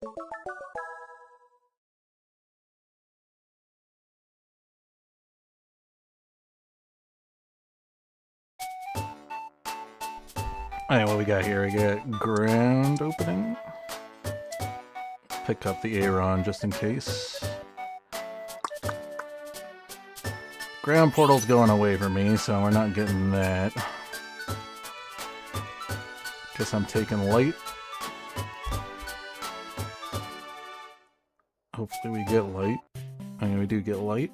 Alright, what we got here? We got ground opening. Pick up the Aeron just in case. Ground portal's going away for me, so we're not getting that. Guess I'm taking light. Hopefully we get light. I mean, we do get light.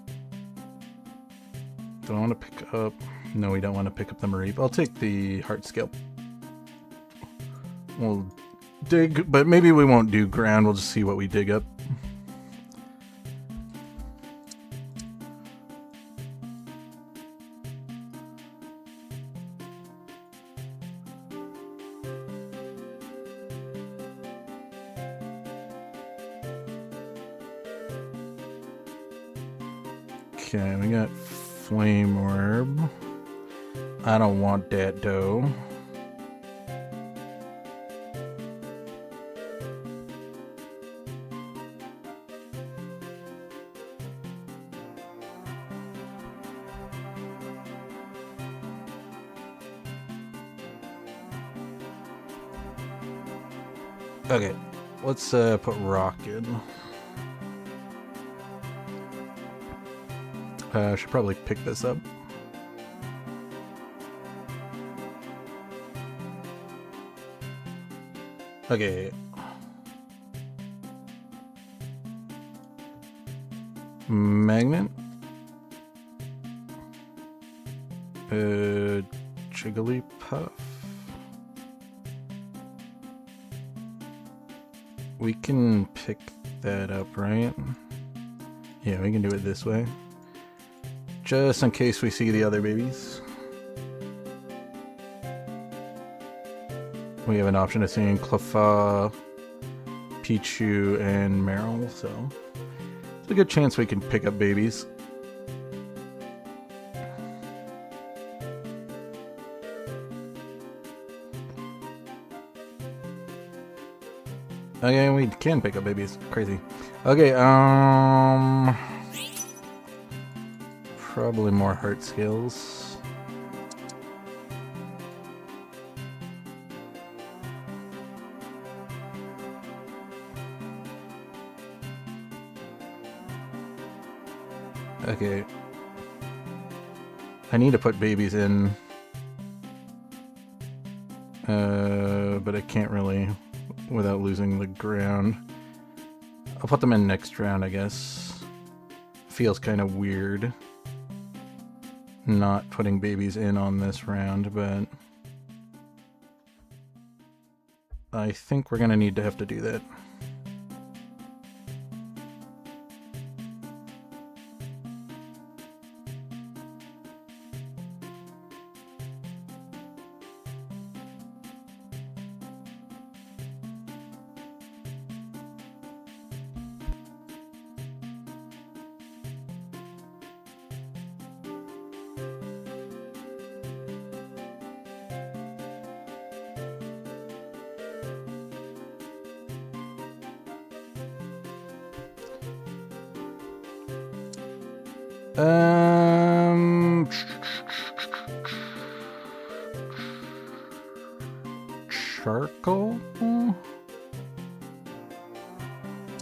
Do I want to pick up... No, we don't want to pick up the Mareep. I'll take the Heart Scale. We'll dig, but maybe we won't do ground. We'll just see what we dig up. Okay, we got Flame Orb. I don't want that though. Okay, let's put rock in. I should probably pick this up. Okay. Magnet. Jigglypuff. We can pick that up, right? Yeah, we can do it this way. Just in case we see the other babies. We have an option of seeing Cleffa, Pichu, and Meryl, so it's a good chance we can pick up babies. Okay, we can pick up babies. Crazy. Okay, probably more heart scales. Okay. I need to put babies in. But I can't really without losing the ground. I'll put them in next round, I guess. Feels kind of weird not putting babies in on this round, but I think we're gonna need to have to do that. Charcoal?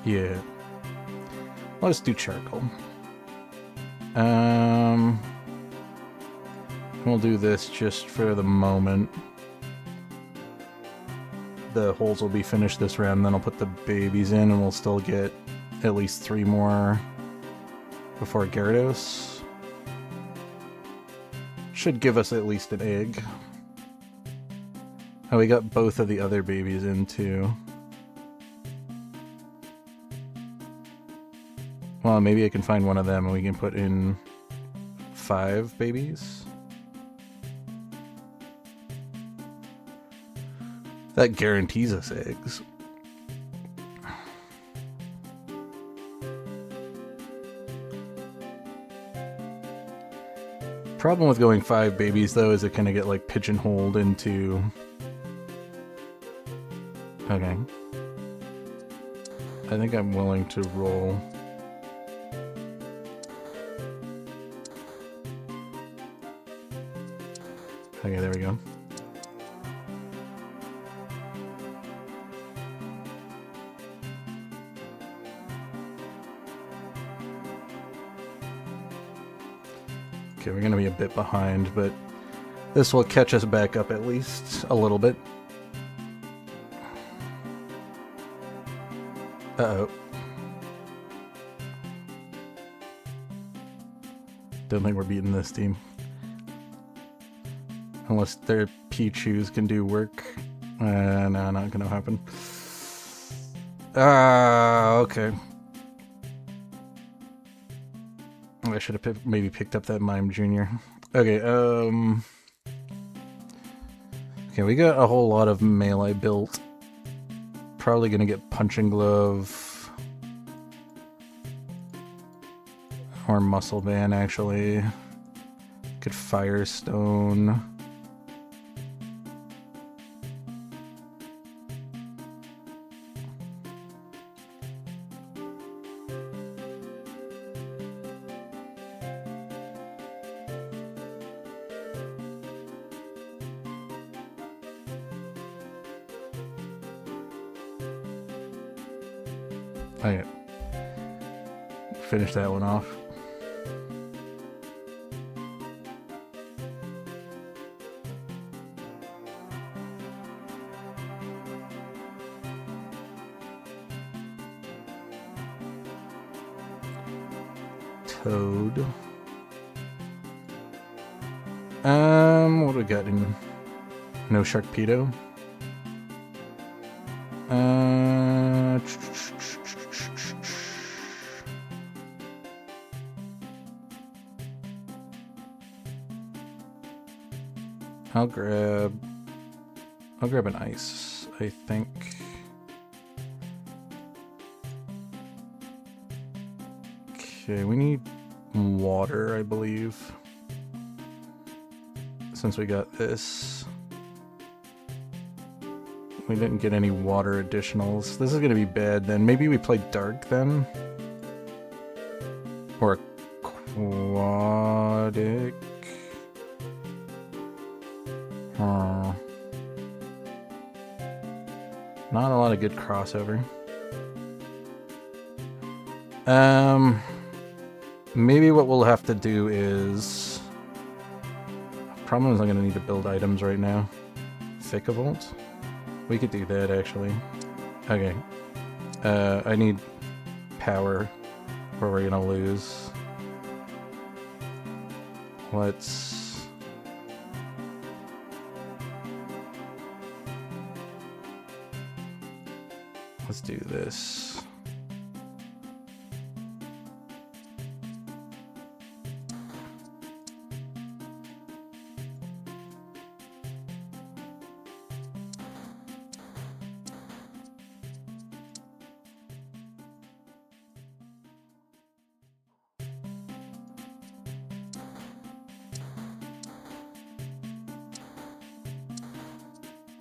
Yeah. Let's do charcoal. We'll do this just for the moment. The holes will be finished this round, then I'll put the babies in and we'll still get at least 3 more before Gyarados. Should give us at least an egg. Oh, we got both of the other babies in too. Well, maybe I can find one of them and we can put in 5 babies. That guarantees us eggs. Problem with going 5 babies though is it kind of get like pigeonholed into... Okay. I think I'm willing to roll. Okay, there we go. Okay, we're gonna be a bit behind, but this will catch us back up at least a little bit. Uh-oh. Don't think we're beating this team. Unless their Pichus can do work. No, not gonna happen. Okay. I should have maybe picked up that Mime Jr. Okay, okay, we got a whole lot of melee built. Probably gonna get Punching Glove. Or Muscle Band, actually. Could Firestone. Okay. Finish that one off. Toad. What do we got in? No Sharkpedo. I'll grab an ice, I think. Okay, we need water, I believe. Since we got this. We didn't get any water additionals. This is gonna be bad then. Maybe we play dark then? Or aquatic? Not a lot of good crossover. Maybe what we'll have to do is... Problem is I'm gonna need to build items right now. Vikavolt? We could do that, actually. Okay. I need power, or we're gonna lose. Let's do this.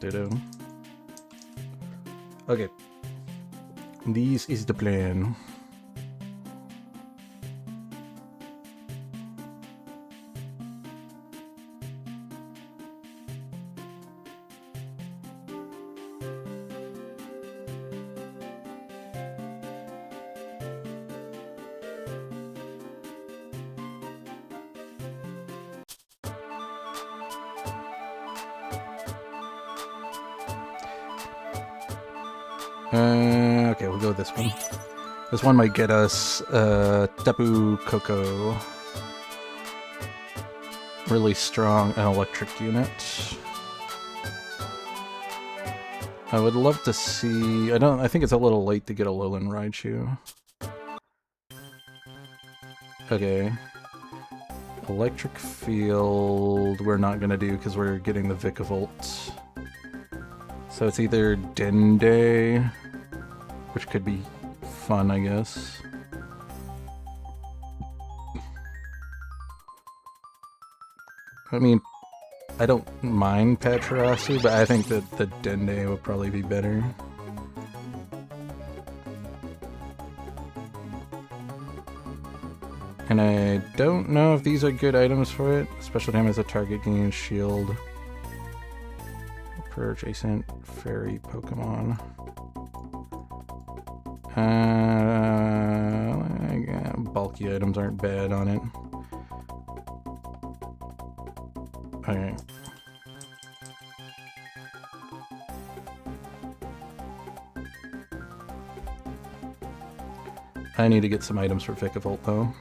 Ditto. Okay. This is the plan. Okay, we'll go with this one. This one might get us Tapu Koko. Really strong and electric unit. I would love to see... I think it's a little late to get a Alolan Raichu. Okay. Electric Field we're not gonna do because we're getting the Vikavolt. So it's either Dende, which could be fun, I guess. I mean, I don't mind Pachirisu, but I think that the Dende would probably be better. And I don't know if these are good items for it. Special damage a target gains shield per adjacent fairy Pokemon. Bulky items aren't bad on it. Okay. I need to get some items for Vikavolt though.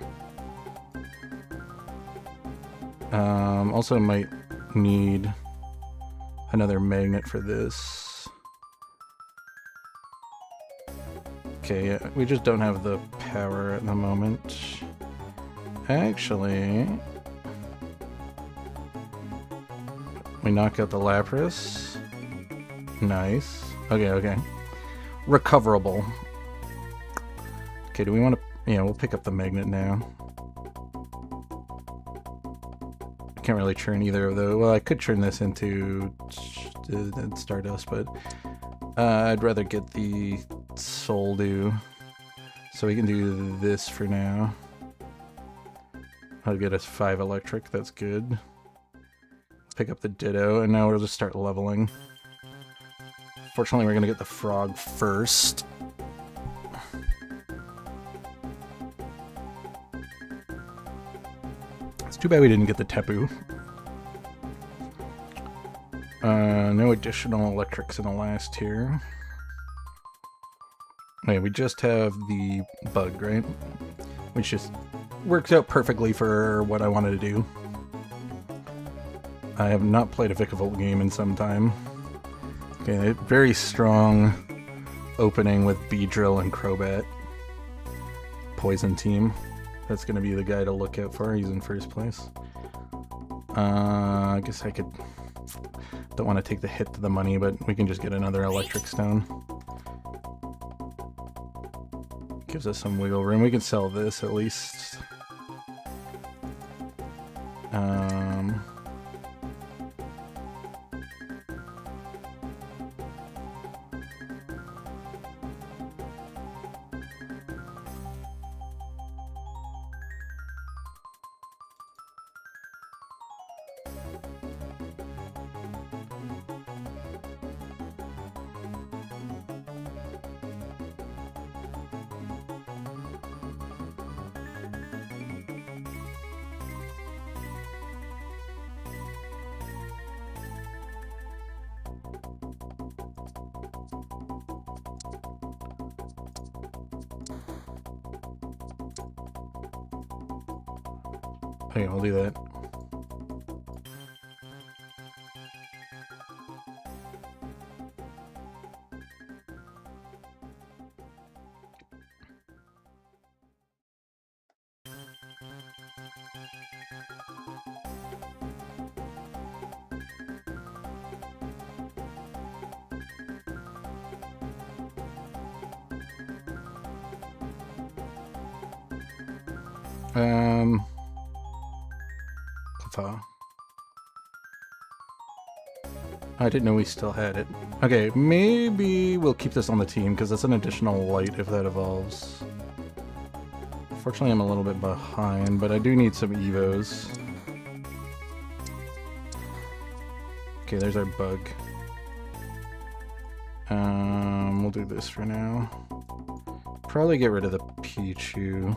Also might need another magnet for this. Okay, yeah, we just don't have the power at the moment. Actually, we knock out the Lapras. Nice. Okay. Recoverable. Okay, do we want to... Yeah, we'll pick up the magnet now. I can't really churn either of those. Well, I could turn this into Stardust, but I'd rather get the Soldew. So we can do this for now. That'll get us 5 electric, that's good. Pick up the Ditto, and now we'll just start leveling. Fortunately, we're gonna get the frog first. It's too bad we didn't get the Tapu. No additional electrics in the last tier. Okay, we just have the bug, right? Which just works out perfectly for what I wanted to do. I have not played a Vikavolt game in some time. Okay, very strong opening with Beedrill and Crobat. Poison team. That's going to be the guy to look out for. He's in first place. I guess I could... Don't want to take the hit to the money, but we can just get another electric stone. Gives us some wiggle room. We can sell this at least. Okay, I'll do that. I didn't know we still had it. Okay, maybe we'll keep this on the team, because it's an additional light if that evolves. Fortunately, I'm a little bit behind, but I do need some Evos. Okay, there's our bug. We'll do this for now. Probably get rid of the Pichu.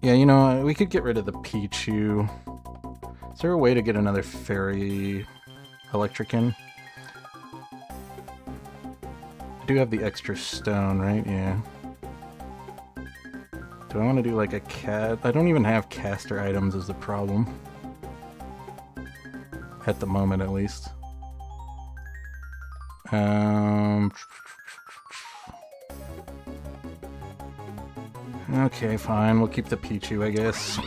Yeah, you know, we could get rid of the Pichu. Is there a way to get another fairy electric in? I do have the extra stone, right? Yeah. Do I want to do like a cat? I don't even have caster items is the problem. At the moment, at least. Okay, fine. We'll keep the Pichu, I guess.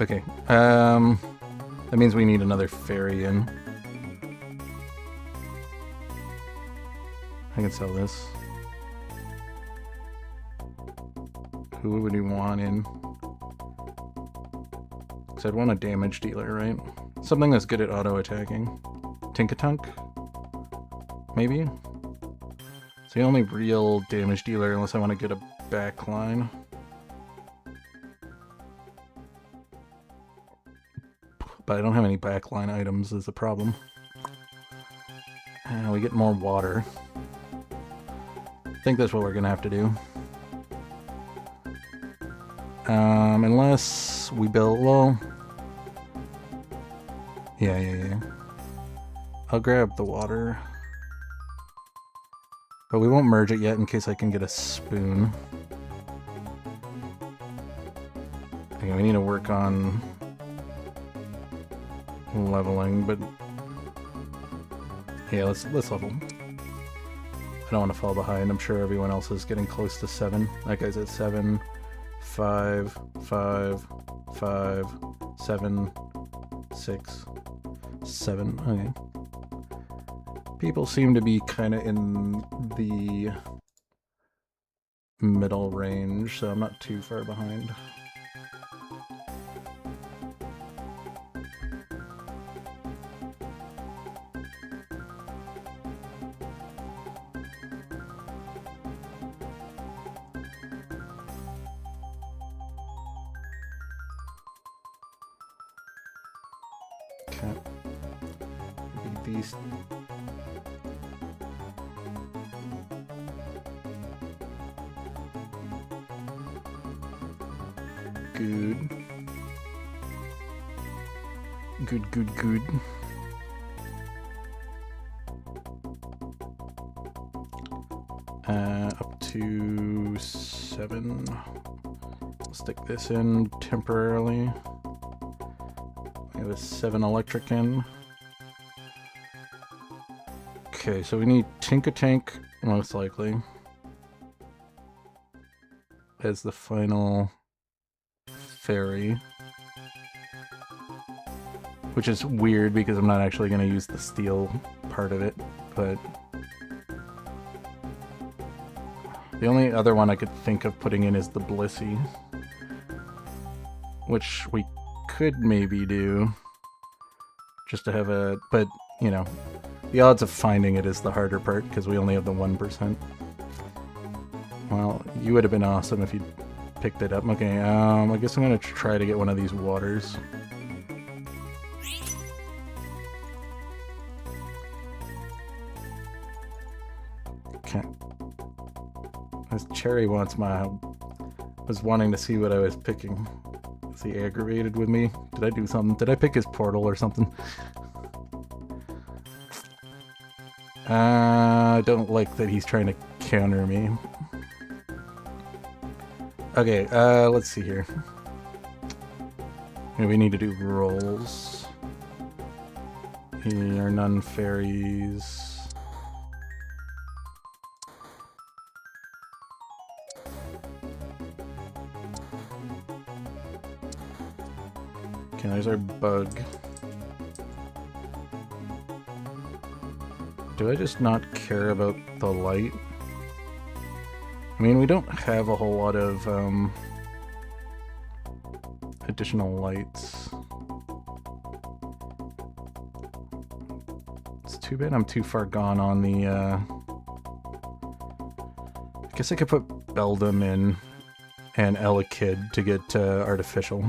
Okay. That means we need another fairy in. I can sell this. Who would we want in? Because I'd want a damage dealer, right? Something that's good at auto-attacking. Tinkatunk? Maybe? the only real damage dealer unless I want to get a backline. But I don't have any backline items is the problem. And we get more water. I think that's what we're gonna have to do. Unless we build, well... Yeah. I'll grab the water. But we won't merge it yet in case I can get a spoon. Okay, we need to work on leveling, but yeah, let's level. I don't want to fall behind. I'm sure everyone else is getting close to 7. That guy's at 7, 5, 5, 5, 7, 6, 7. Okay. People seem to be kind of in the middle range, so I'm not too far behind. These good. Up to 7. I'll stick this in temporarily. We have a 7 electric in. Okay, so we need Tinkatank, most likely, as the final fairy. Which is weird because I'm not actually going to use the steel part of it, but... The only other one I could think of putting in is the Blissey. Which we could maybe do, just to have a... but, you know... The odds of finding it is the harder part, because we only have the 1%. Well, you would have been awesome if you picked it up. Okay, I guess I'm gonna try to get one of these waters. Okay. This Cherry wants my... was wanting to see what I was picking. Is he aggravated with me? Did I do something? Did I pick his portal or something? I don't like that he's trying to counter me. Okay, let's see here. Okay, we need to do rolls. Here are none fairies. Okay, there's our bug. Do I just not care about the light? I mean, we don't have a whole lot of additional lights. It's too bad I'm too far gone on the... I guess I could put Beldum in and Elekid to get artificial.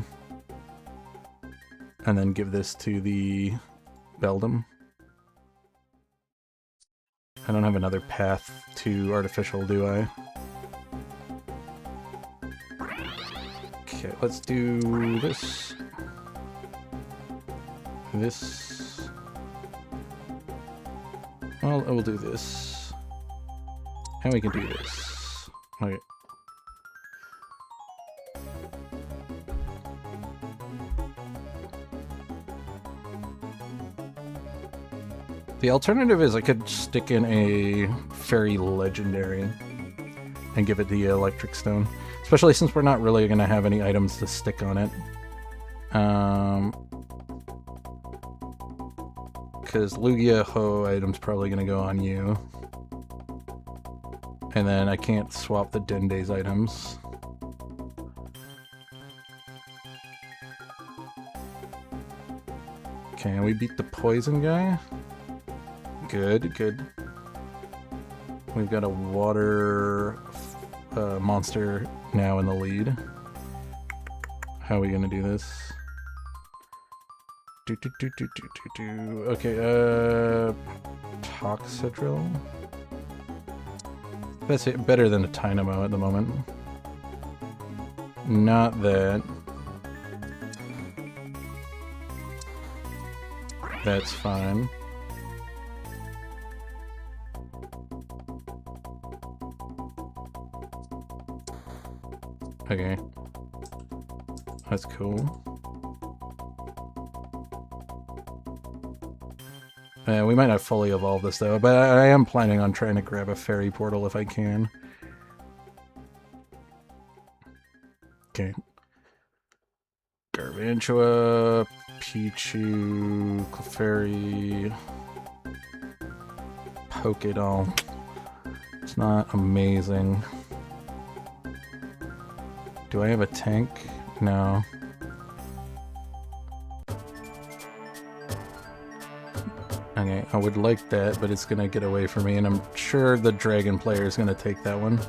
And then give this to the Beldum. I don't have another path to artificial, do I? Okay, let's do this. This. Well, I will do this. And we can do this. Okay. The alternative is I could stick in a fairy legendary and give it the electric stone. Especially since we're not really going to have any items to stick on it. Because Lugia Ho item's probably going to go on you. And then I can't swap the Dende's items. Okay, and we beat the poison guy. Good, good. We've got a water monster now in the lead. How are we gonna do this? Okay, Toxidril? That's it, better than a Tynamo at the moment. Not that. That's fine. Okay. That's cool. We might not fully evolve this though, but I am planning on trying to grab a fairy portal if I can. Okay. Gargantua, Pichu, Clefairy, Pokédoll. It's not amazing. Do I have a tank? No. Okay, I would like that, but it's gonna get away from me, and I'm sure the dragon player is gonna take that one.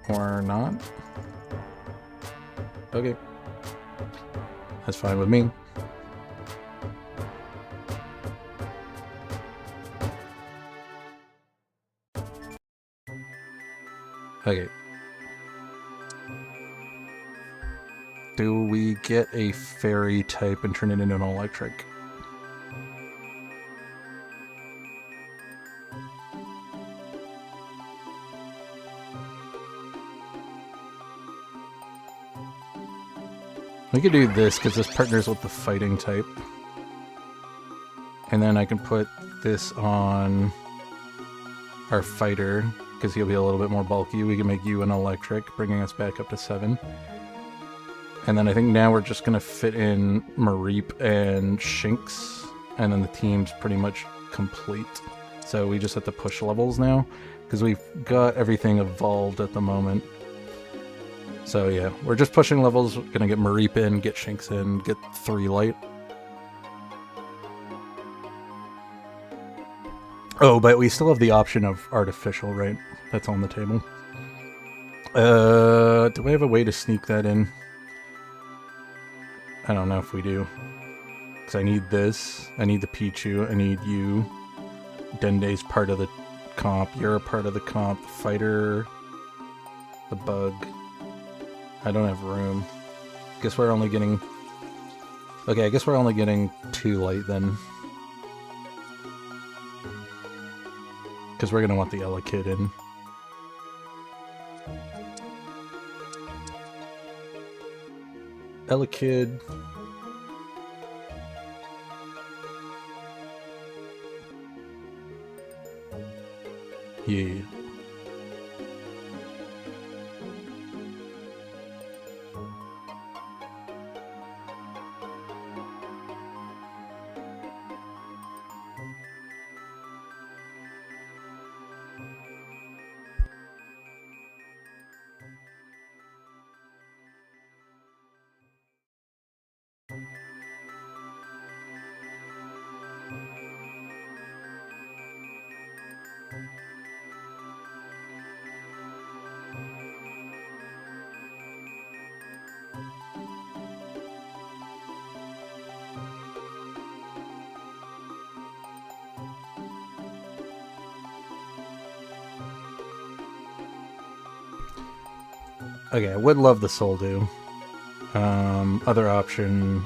Or not. Okay. That's fine with me. Okay. Do we get a fairy type and turn it into an electric? We could do this because this partners with the fighting type. And then I can put this on our fighter because he'll be a little bit more bulky. We can make you an electric, bringing us back up to 7. And then I think now we're just going to fit in Mareep and Shinx, and then the team's pretty much complete. So we just have to push levels now, because we've got everything evolved at the moment. So yeah, we're just pushing levels, we're going to get Mareep in, get Shinx in, get 3 light. Oh, but we still have the option of artificial, right? That's on the table. Do I have a way to sneak that in? I don't know if we do. Because I need this. I need the Pichu. I need you. Dende's part of the comp. You're a part of the comp. The fighter. The bug. I don't have room. Guess we're only getting... Okay, I guess we're only getting 2 light then. Because we're going to want the Elekid in. Elekid. Yeah. Okay, I would love the Soldew. Other option...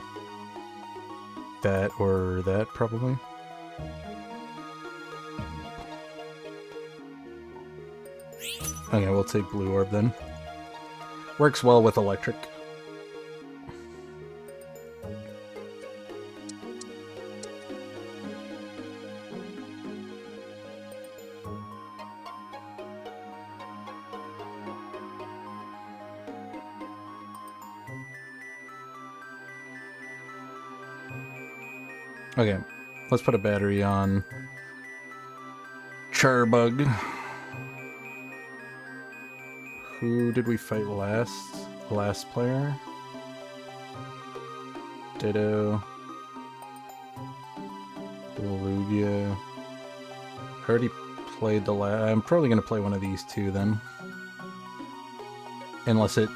that or that, probably. Okay, we'll take Blue Orb then. Works well with electric. Okay, let's put a battery on Charbug. Who did we fight last? Last player? Ditto. Lugia. I already played the last... I'm probably going to play one of these two then. Unless it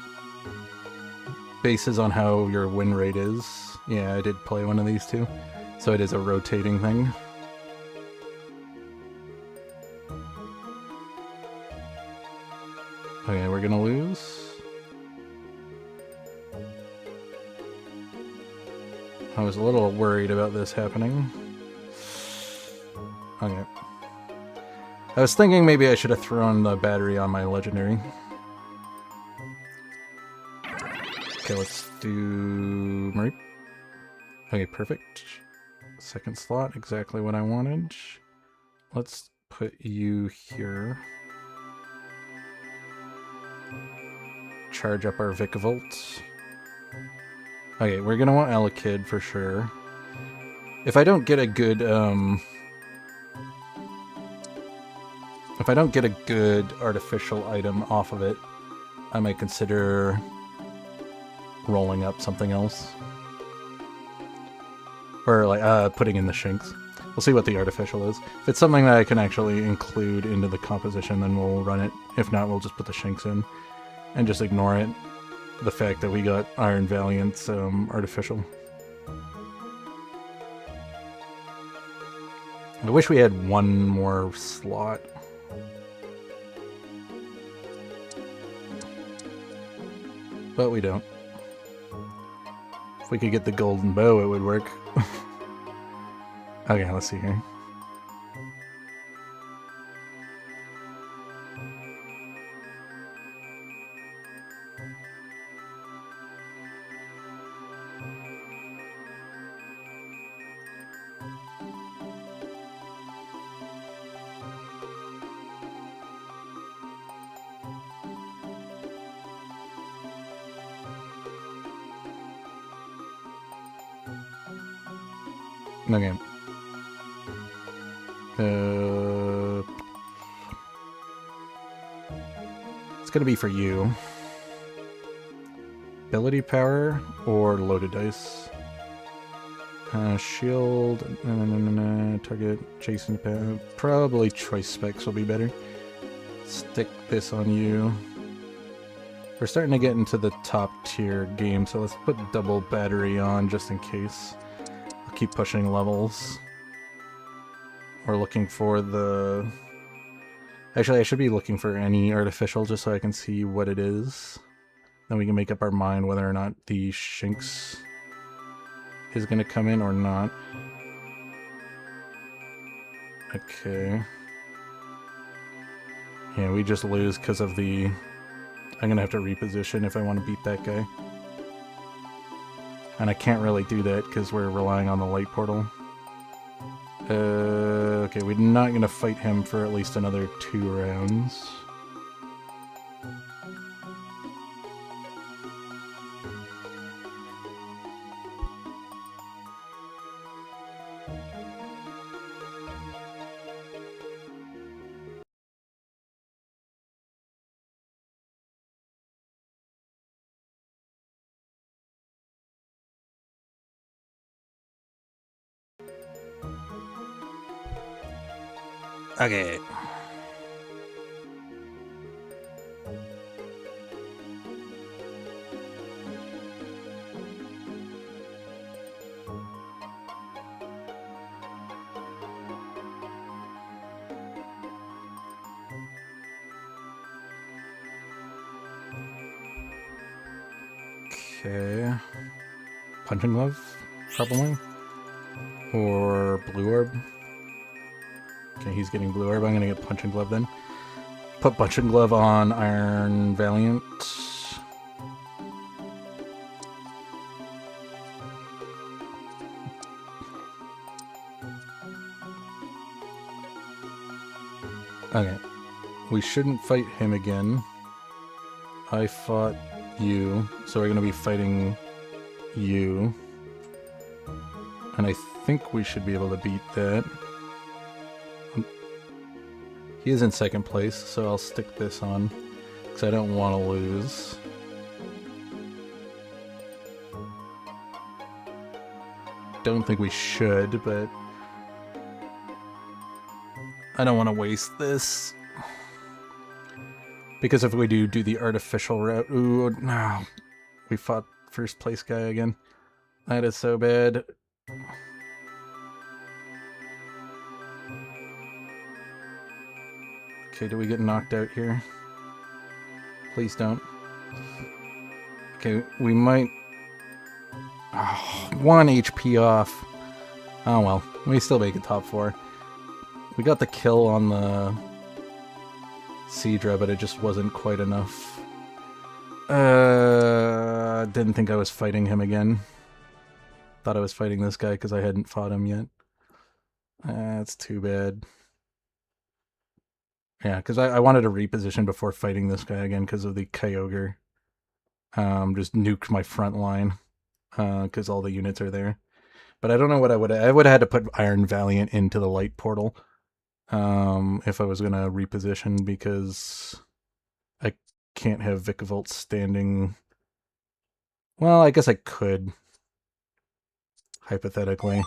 bases on how your win rate is. Yeah, I did play one of these two. So it is a rotating thing. Okay, we're gonna lose. I was a little worried about this happening. Okay. I was thinking maybe I should have thrown the battery on my legendary. Okay, let's do Mareep. Okay, perfect. Second slot, exactly what I wanted. Let's put you here. Charge up our Vikavolt. Okay, we're gonna want Elekid for sure. If I don't get a good, if I don't get a good artificial item off of it, I might consider rolling up something else. Or, like, putting in the Shinx. We'll see what the artificial is. If it's something that I can actually include into the composition, then we'll run it. If not, we'll just put the Shinx in. And just ignore it. The fact that we got Iron Valiant's artificial. I wish we had one more slot. But we don't. If we could get the golden bow, it would work. Okay, let's see here. Okay. It's gonna be for you. Ability power or loaded dice. Shield, target, chasing, probably choice specs will be better. Stick this on you. We're starting to get into the top tier game, so let's put double battery on just in case. I'll keep pushing levels. We're looking for the... Actually, I should be looking for any artificial just so I can see what it is. Then we can make up our mind whether or not the Shinx is going to come in or not. Okay. Yeah, we just lose because of the... I'm going to have to reposition if I want to beat that guy. And I can't really do that because we're relying on the light portal. Okay, we're not going to fight him for at least another 2 rounds. Okay. Okay. Punching Glove, probably. Or Blue Orb. Okay, he's getting Blue Orb. I'm gonna get Punching Glove then. Put Punching Glove on Iron Valiant. Okay. We shouldn't fight him again. I fought you, so we're gonna be fighting you. And I think we should be able to beat that. He is in second place, so I'll stick this on, because I don't want to lose. Don't think we should, but... I don't want to waste this. Because if we do the artificial route... Ooh, no. We fought first place guy again. That is so bad. Okay, do we get knocked out here? Please don't. Okay, we might... Oh, 1 HP off. Oh well, we still make it top 4. We got the kill on the Seadra, but it just wasn't quite enough. Didn't think I was fighting him again. Thought I was fighting this guy because I hadn't fought him yet. That's too bad. Yeah, because I wanted to reposition before fighting this guy again because of the Kyogre. Just nuked my front line because all the units are there. But I don't know what I would have had to put Iron Valiant into the light portal if I was going to reposition, because I can't have Vikavolt standing... Well, I guess I could, hypothetically.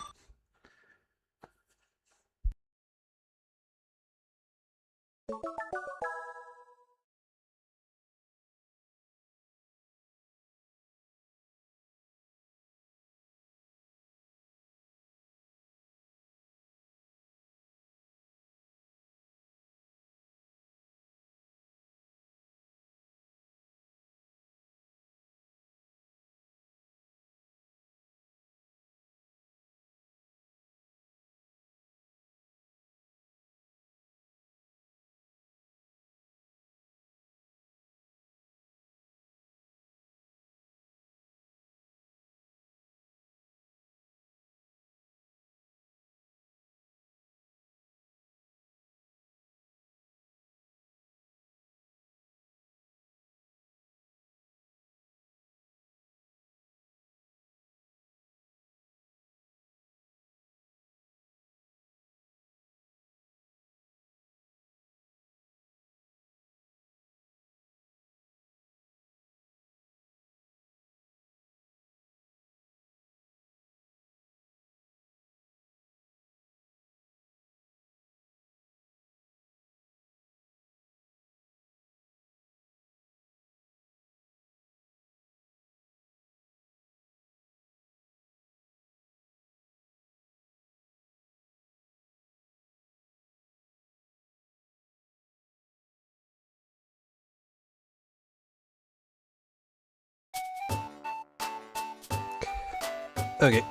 Okay.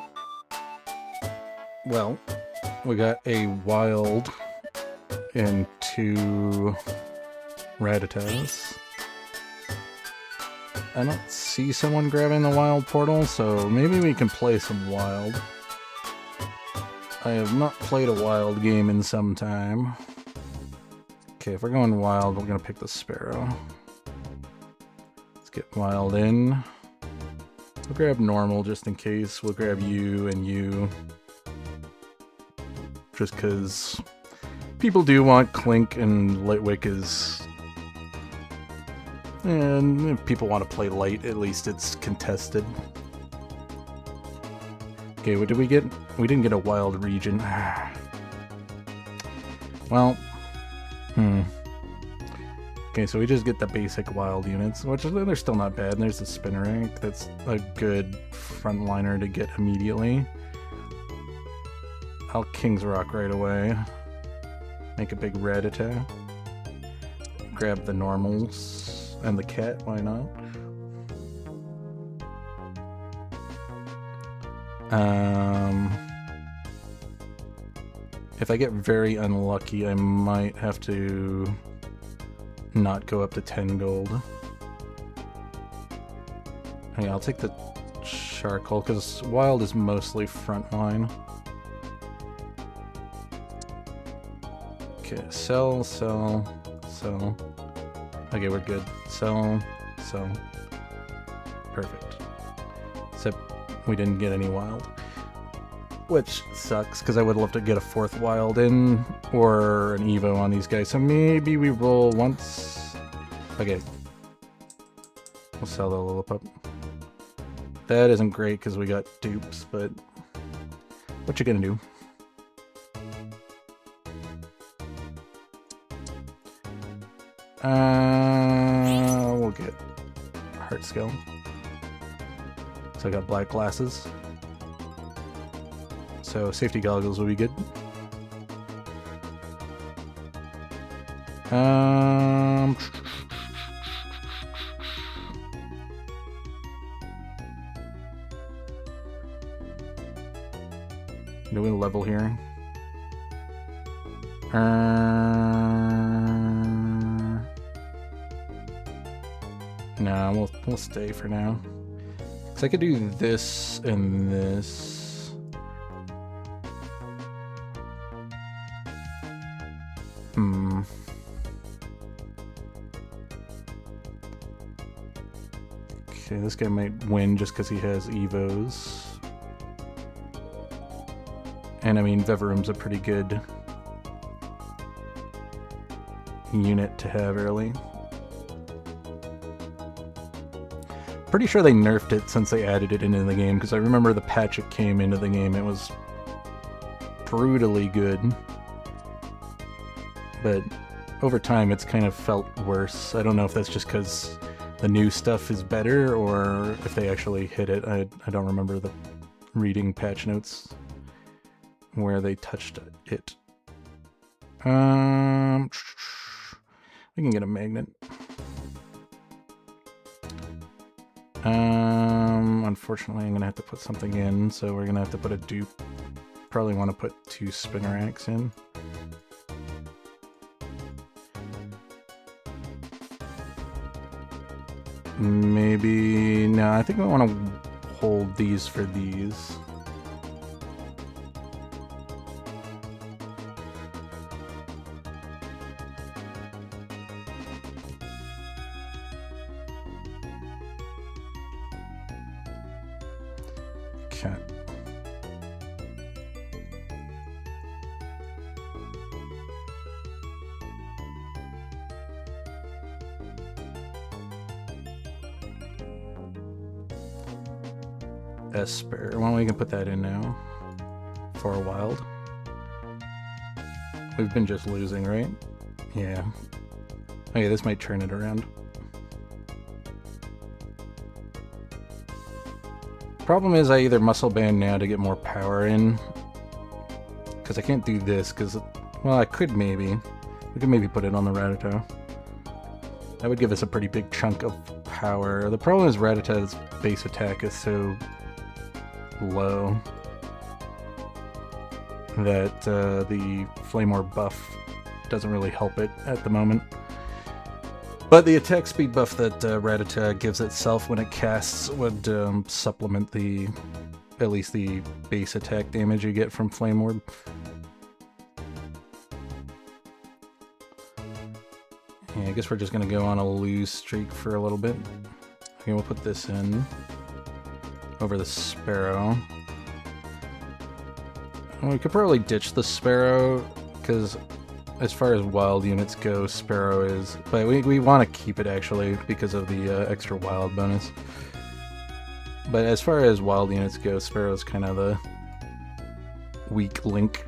Well, we got a wild and 2 Rattatas. I don't see someone grabbing the wild portal, so maybe we can play some wild. I have not played a wild game in some time. Okay, if we're going wild, we're gonna pick the Sparrow. Let's get wild in. We'll grab normal just in case. We'll grab you and you. Just because people do want Clink, and Litwick is... And if people want to play light, at least it's contested. Okay, what did we get? We didn't get a wild region. Well, Okay, so we just get the basic wild units, which they're still not bad. And there's the Spinarak. That's a good frontliner to get immediately. I'll King's Rock right away. Make a big Rattata. Grab the normals and the cat, why not? If I get very unlucky, I might have to not go up to 10 gold. Okay, I'll take the Charcoal, because wild is mostly frontline. Okay, sell. Okay, we're good. Sell. Perfect. Except we didn't get any wild. Which sucks, because I would love to get a 4th wild in, or an Evo on these guys. So maybe we roll once. Okay. We'll sell the Lillipup. That isn't great because we got dupes, but what you gonna do? We'll get heart skill. So I got black glasses. So safety goggles will be good. Do we level here? No, we'll stay for now. Cause I could do this and this. Okay, this guy might win just because he has Evos. And I mean, Veverum's a pretty good unit to have early. Pretty sure they nerfed it since they added it into the game, because I remember the patch it came into the game, it was brutally good. But over time it's kind of felt worse. I don't know if that's just because the new stuff is better or if they actually hit it. I don't remember the reading patch notes where they touched it. We can get a magnet. Unfortunately, I'm gonna have to put something in, so we're gonna have to put a dupe. Probably want to put 2 Spinnerax in. Maybe... no, I think I want to hold these for these. Okay. Esper. Well, we can put that in now. For a wild. We've been just losing, right? Yeah. Okay, this might turn it around. Problem is I either muscle band now to get more power in. Because I can't do this, because... well, I could maybe. We could maybe put it on the Rattata. That would give us a pretty big chunk of power. The problem is Rattata's base attack is so low that the Flamor buff doesn't really help it at the moment. But the attack speed buff that Rattata gives itself when it casts would supplement at least the base attack damage you get from Flame Orb. Yeah, I guess we're just gonna go on a lose streak for a little bit. Okay, we'll put this in over the Sparrow. We could probably ditch the Sparrow, because as far as wild units go, Sparrow is... but we want to keep it, actually, because of the extra wild bonus. But as far as wild units go, Sparrow is kind of the weak link,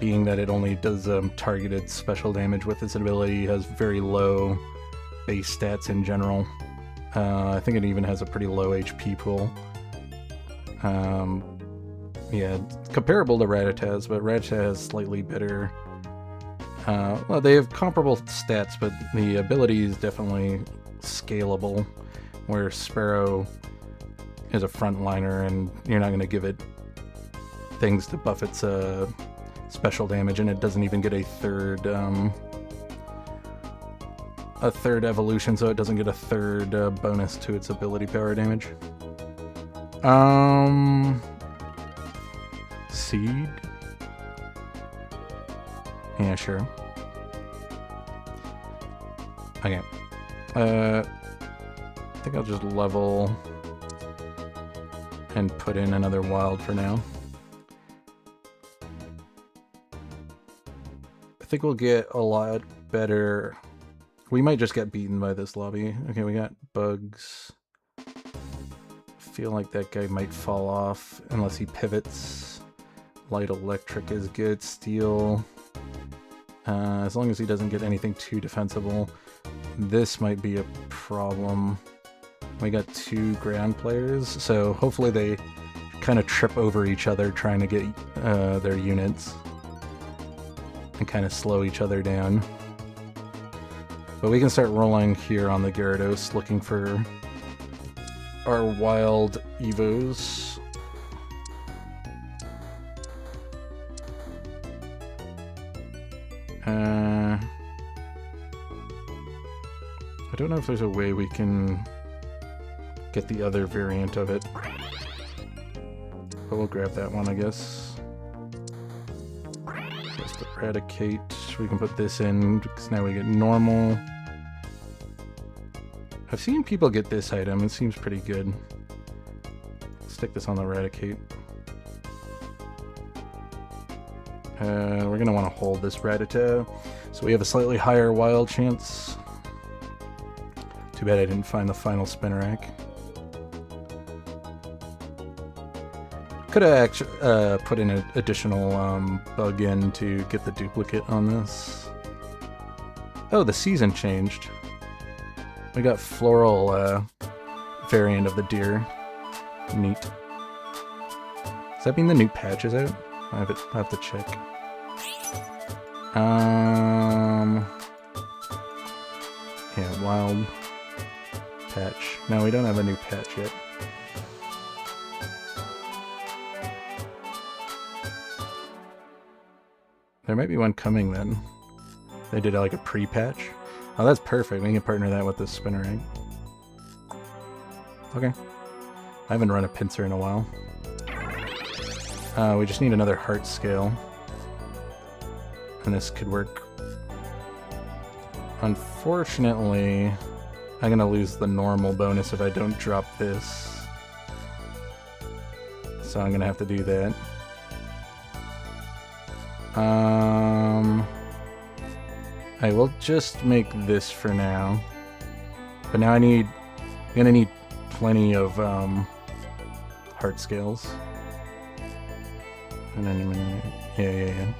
being that it only does targeted special damage with its ability. It has very low base stats in general. I think it even has a pretty low HP pool. Yeah, comparable to Rattata's, but Rattata has slightly better... well, they have comparable stats, but the ability is definitely scalable, where Sparrow is a frontliner and you're not going to give it things to buff its special damage, and it doesn't even get a third evolution, so it doesn't get a third bonus to its ability power damage. Seed? Yeah, sure. Okay. I think I'll just level and put in another wild for now. I think we'll get a lot better. We might just get beaten by this lobby. Okay, we got bugs. Feel like that guy might fall off unless he pivots. Light electric is good. Steel. As long as he doesn't get anything too defensible, this might be a problem. We got 2 ground players, so hopefully they kind of trip over each other trying to get their units and kind of slow each other down. But we can start rolling here on the Gyarados, looking for our wild Evos. I don't know if there's a way we can get the other variant of it. But we'll grab that one, I guess. Just eradicate. We can put this in, because now we get normal. I've seen people get this item. It seems pretty good. Stick this on the eradicate. We're going to want to hold this Rattata, so we have a slightly higher wild chance. Too bad I didn't find the final Spinarak. Could have actually put in an additional bug in to get the duplicate on this. Oh, the season changed. We got floral variant of the deer. Neat. Does that mean the new patch is out? I have to check. Yeah, wild patch. No, we don't have a new patch yet. There might be one coming then. They did like a pre-patch. Oh, that's perfect. We can partner that with this Spinarak. Okay. I haven't run a Pinsir in a while. We just need another heart scale. And this could work. Unfortunately, I'm gonna lose the normal bonus if I don't drop this. So I'm gonna have to do that. I will just make this for now. But now I'm gonna need plenty of heart scales. And then yeah.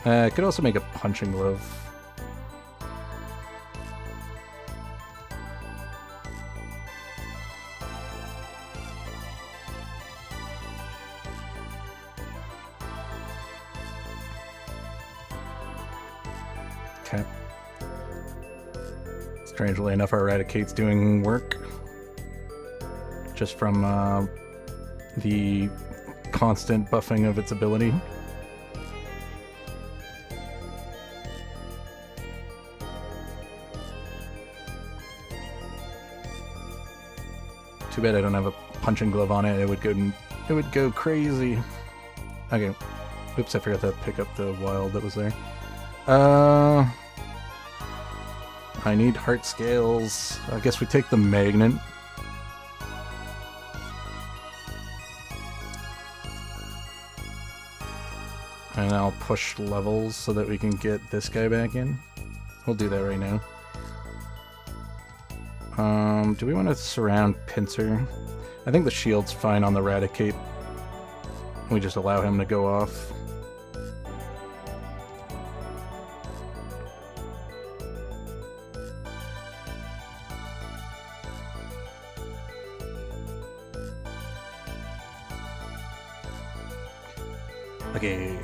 I could also make a punching glove. Okay. Strangely enough, our Eradicate's doing work. Just from the constant buffing of its ability. Too bad I don't have a punching glove on it. It would go crazy. Okay. Oops, I forgot to pick up the wild that was there. I need heart scales. I guess we take the magnet. And I'll push levels so that we can get this guy back in. We'll do that right now. Do we want to surround Pinsir? I think the shield's fine on the Raticate. We just allow him to go off. Okay.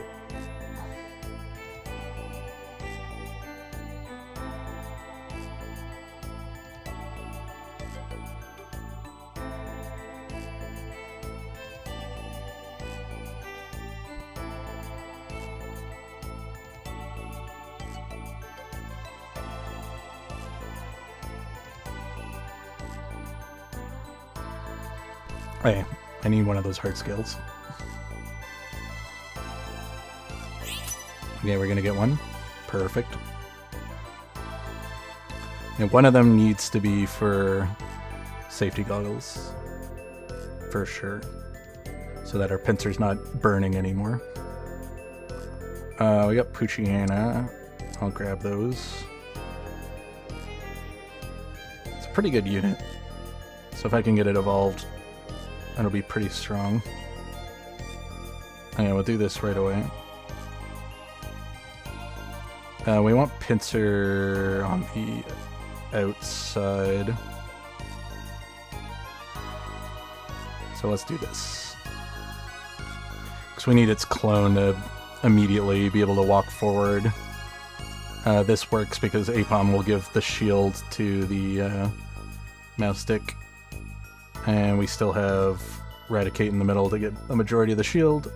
Hey, I need one of those heart scales. Okay, we're gonna get one. Perfect. And one of them needs to be for safety goggles. For sure. So that our Pinsir's not burning anymore. We got Poochyena. I'll grab those. It's a pretty good unit. So if I can get it evolved It'll be pretty strong. Okay, we'll do this right away. We want pincer on the outside. So let's do this. Because we need its clone to immediately be able to walk forward. This works because Aipom will give the shield to the mouse stick. And we still have Raticate in the middle to get the majority of the shield.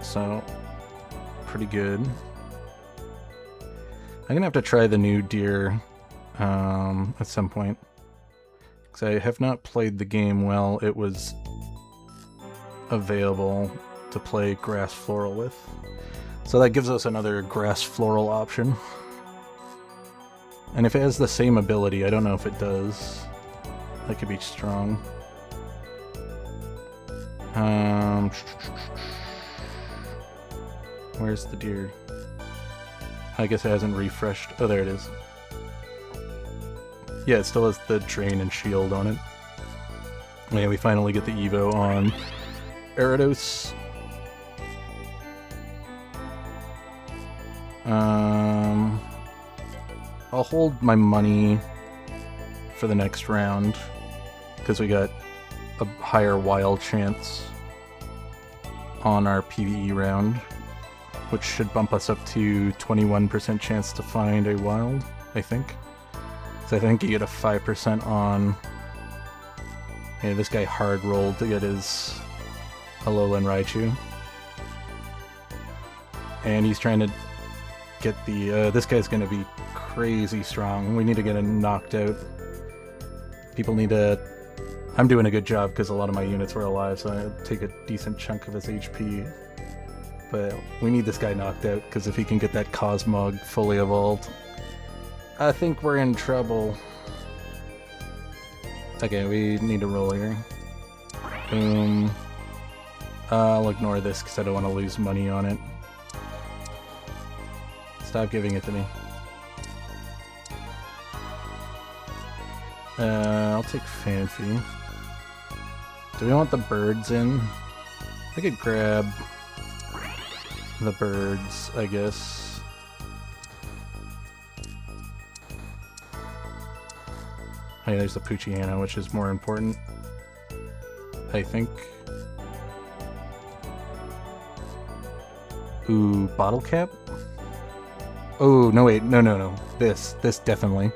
So, pretty good. I'm gonna have to try the new deer at some point. Because I have not played the game while it was available to play grass floral with. So that gives us another grass floral option. And if it has the same ability, I don't know if it does. That could be strong. Where's the deer? I guess it hasn't refreshed. Oh, there it is. Yeah, it still has the drain and shield on it. Yeah, we finally get the Evo on Gyarados. I'll hold my money for the next round because we got a higher wild chance on our PvE round, which should bump us up to 21% chance to find a wild, I think. So I think you get a 5% on... Hey, this guy hard rolled to get his Alolan Raichu. And he's trying to get the... this guy's gonna be crazy strong. We need to get him knocked out. People need to... I'm doing a good job because a lot of my units were alive, so I take a decent chunk of his HP. But we need this guy knocked out, because if he can get that Cosmog fully evolved, I think we're in trouble. Okay, we need to roll here. Boom. I'll ignore this because I don't want to lose money on it. Stop giving it to me. I'll take Fanfi. Do we want the birds in? I could grab the birds, I guess. Hey, there's the Poochyena, which is more important, I think. Ooh, Bottle Cap? Oh, no wait, no. This definitely.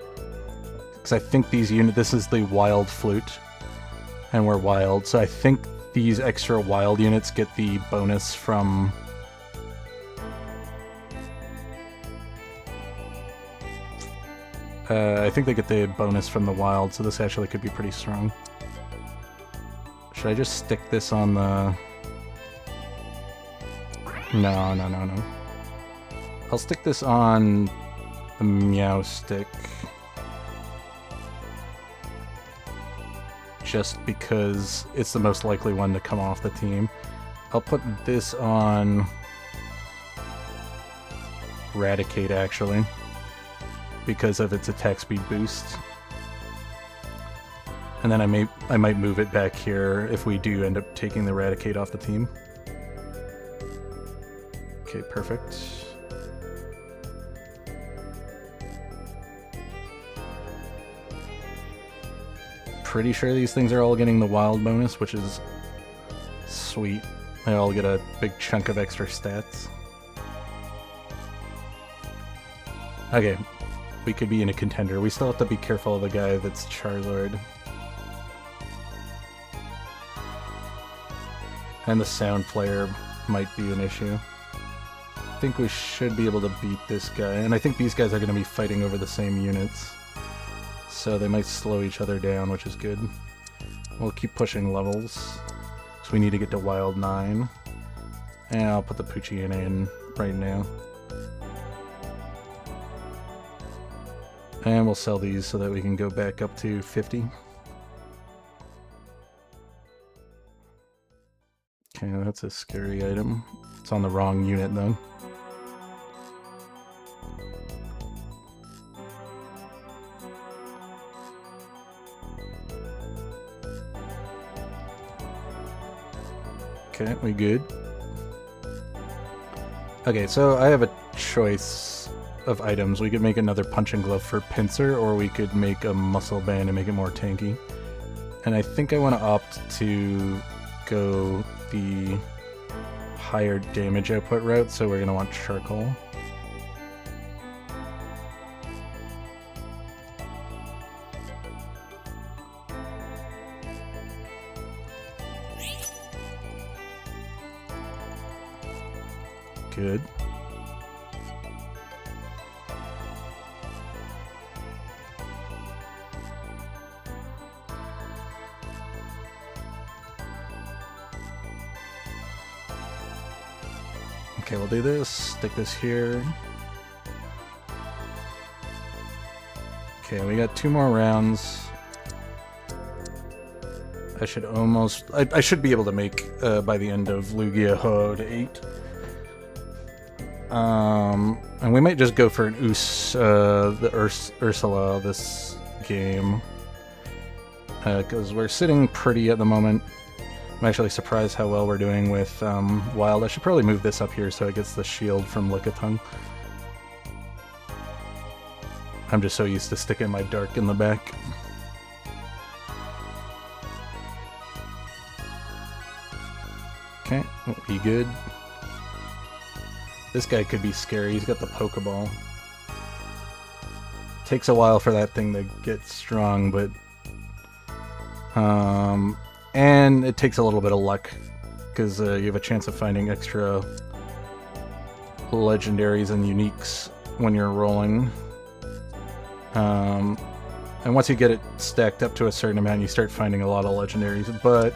Because I think these this is the Wild Flute, and we're wild, so I think these extra wild units get the bonus from... I think they get the bonus from the wild, so this actually could be pretty strong. Should I just stick this on the... No. I'll stick this on the Meow Stick. Just because it's the most likely one to come off the team. I'll put this on Raticate, actually, because of its attack speed boost. And then I might move it back here if we do end up taking the Raticate off the team. Okay, perfect. Pretty sure these things are all getting the wild bonus, which is sweet. They all get a big chunk of extra stats. Okay, we could be in a contender. We still have to be careful of the guy that's Charizard. And the Sound Player might be an issue. I think we should be able to beat this guy, and I think these guys are going to be fighting over the same units. So they might slow each other down, which is good. We'll keep pushing levels, so we need to get to Wild 9. And I'll put the Poochyena in right now. And we'll sell these so that we can go back up to 50. Okay, that's a scary item. It's on the wrong unit though. Okay, we good. Okay, so I have a choice of items. We could make another punching glove for Pinsir, or we could make a muscle band and make it more tanky. And I think I want to opt to go the higher damage output route, so we're going to want charcoal. Good. Okay, we'll do this. Stick this here. Okay, we got 2 more rounds. I should almost... I should be able to make, by the end of Lugia Ho-Oh 8. And we might just go for an Ursula this game. Because we're sitting pretty at the moment. I'm actually surprised how well we're doing with Wild. I should probably move this up here so it gets the shield from Lickitung. I'm just so used to sticking my Dark in the back. Okay, we good. This guy could be scary. He's got the Pokeball. Takes a while for that thing to get strong, but... and it takes a little bit of luck, because you have a chance of finding extra legendaries and uniques when you're rolling. And once you get it stacked up to a certain amount, you start finding a lot of legendaries, but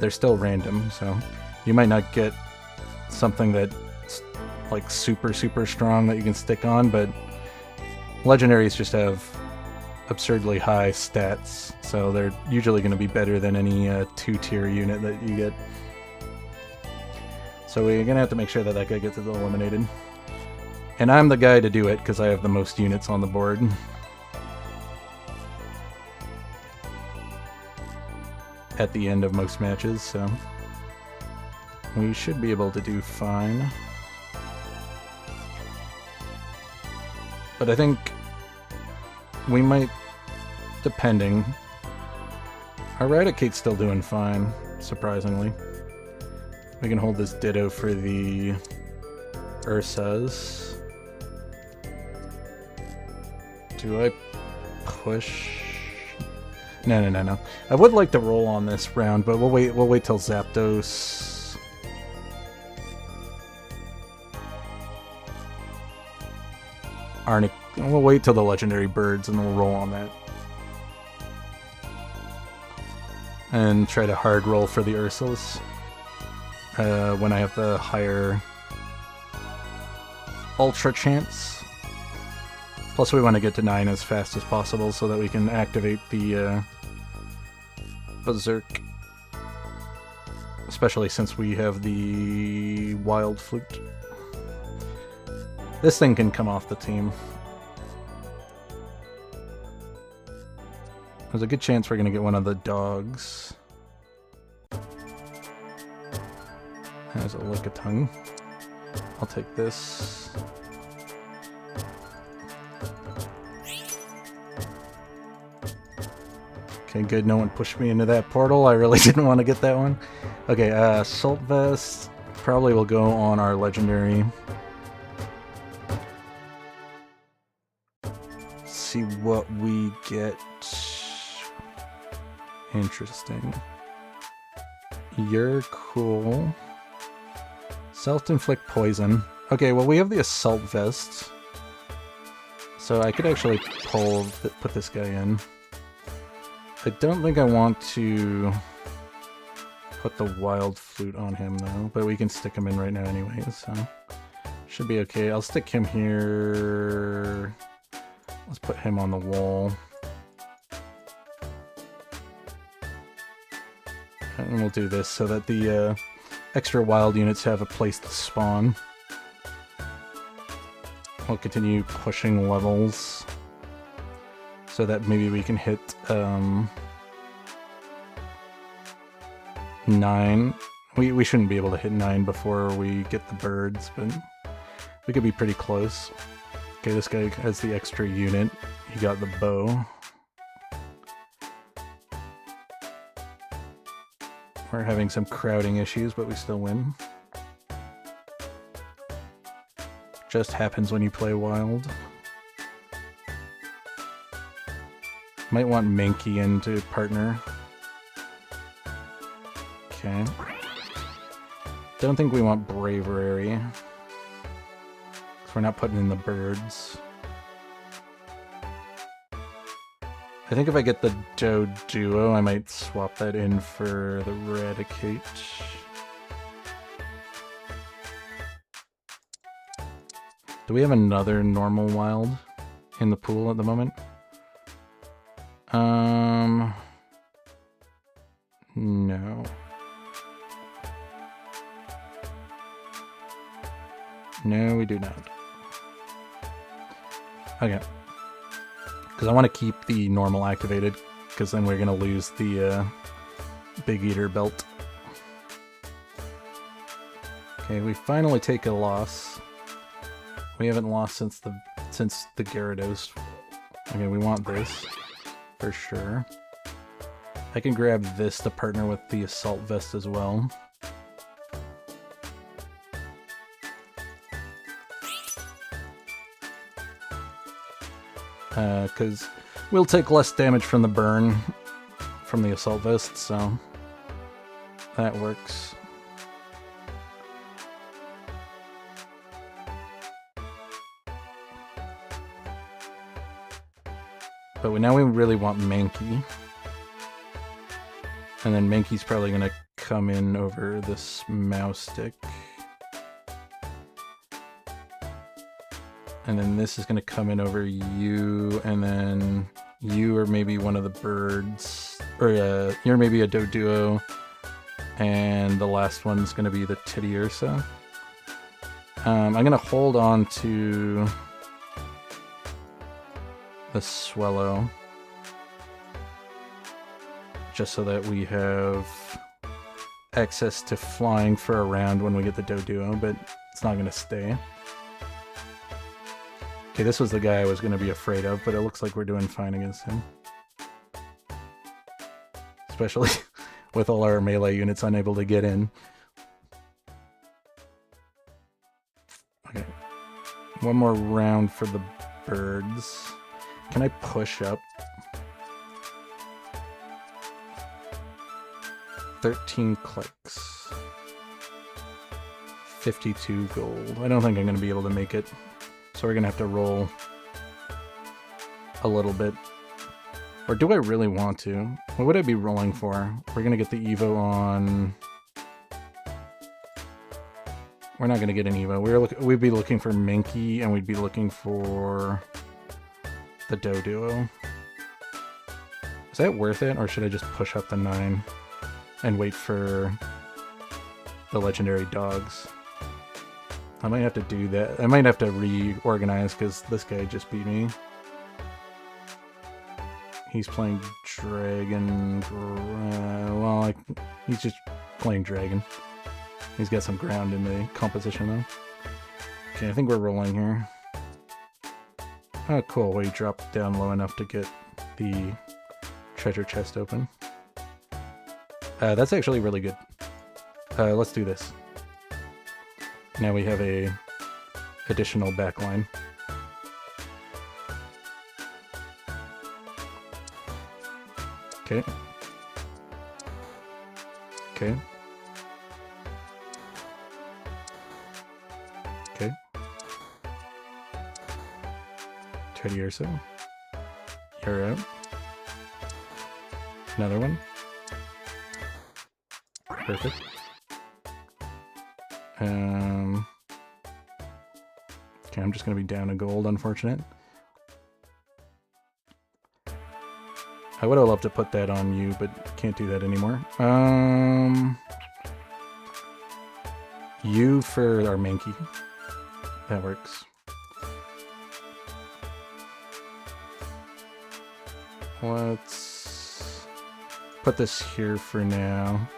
they're still random, so you might not get something that's like super strong that you can stick on, but legendaries just have absurdly high stats, so they're usually going to be better than any 2-tier unit that you get. So we're going to have to make sure that that guy gets eliminated. And I'm the guy to do it, because I have the most units on the board. At the end of most matches, so we should be able to do fine. But I think we might, depending. Our Raticate's still doing fine, surprisingly. We can hold this Ditto for the Ursas. Do I push? No. I would like to roll on this round, but we'll wait till Zapdos. We'll wait till the legendary birds and we'll roll on that. And try to hard roll for the Ursas. When I have the higher Ultra chance. Plus we want to get to 9 as fast as possible so that we can activate the Berserk. Especially since we have the Wild Flute. This thing can come off the team. There's a good chance we're going to get one of the dogs. There's a Lickitung. I'll take this. Okay, good. No one pushed me into that portal. I really didn't want to get that one. Okay, Salt Vest probably will go on our legendary. See what we get. Interesting. You're cool. Self-inflict poison. Okay, well we have the Assault Vest. So I could actually put this guy in. I don't think I want to put the Wild Flute on him though, but we can stick him in right now anyways, so should be okay. I'll stick him here. Let's put him on the wall. And we'll do this so that the extra wild units have a place to spawn. We'll continue pushing levels so that maybe we can hit 9. We shouldn't be able to hit 9 before we get the birds, but we could be pretty close. Okay, this guy has the extra unit. He got the bow. We're having some crowding issues, but we still win. Just happens when you play wild. Might want Mankey in to partner. Okay. Don't think we want Bravery. Because we're not putting in the birds. I think if I get the Doduo, I might swap that in for the Raticate. Do we have another normal wild in the pool at the moment? No. No, we do not. Okay. Because I want to keep the normal activated, because then we're going to lose the Big Eater belt. Okay, we finally take a loss. We haven't lost since the Gyarados. Okay, we want this for sure. I can grab this to partner with the Assault Vest as well. Because we'll take less damage from the burn from the Assault Vest, so that works. But now we really want Mankey. And then Mankey's probably going to come in over this Mouse Stick. And then this is going to come in over you, and then you are maybe one of the birds. Or you're maybe a Doduo, and the last one's going to be the Teddiursa. I'm going to hold on to the Swellow, just so that we have access to flying for a round when we get the Doduo, but it's not going to stay. Okay, this was the guy I was going to be afraid of, but it looks like we're doing fine against him. Especially with all our melee units unable to get in. Okay. One more round for the birds. Can I push up? 13 clicks. 52 gold. I don't think I'm going to be able to make it. So we're going to have to roll a little bit. Or do I really want to? What would I be rolling for? We're going to get the Evo on... We're not going to get an Evo. We'd be looking for Mankey, and we'd be looking for the Doduo. Is that worth it, or should I just push up to 9 and wait for the legendary dogs? I might have to do that. I might have to reorganize because this guy just beat me. He's playing Dragon. Well, he's just playing Dragon. He's got some ground in the composition though. Okay, I think we're rolling here. Oh, cool. We dropped down low enough to get the treasure chest open. That's actually really good. Let's do this. Now we have a additional backline. Okay. Okay. Okay. Teddiursa. You're out. Another one. Perfect. Okay, I'm just gonna be down a gold, unfortunate. I would have loved to put that on you, but can't do that anymore. You for our Mankey. That works. Let's put this here for now.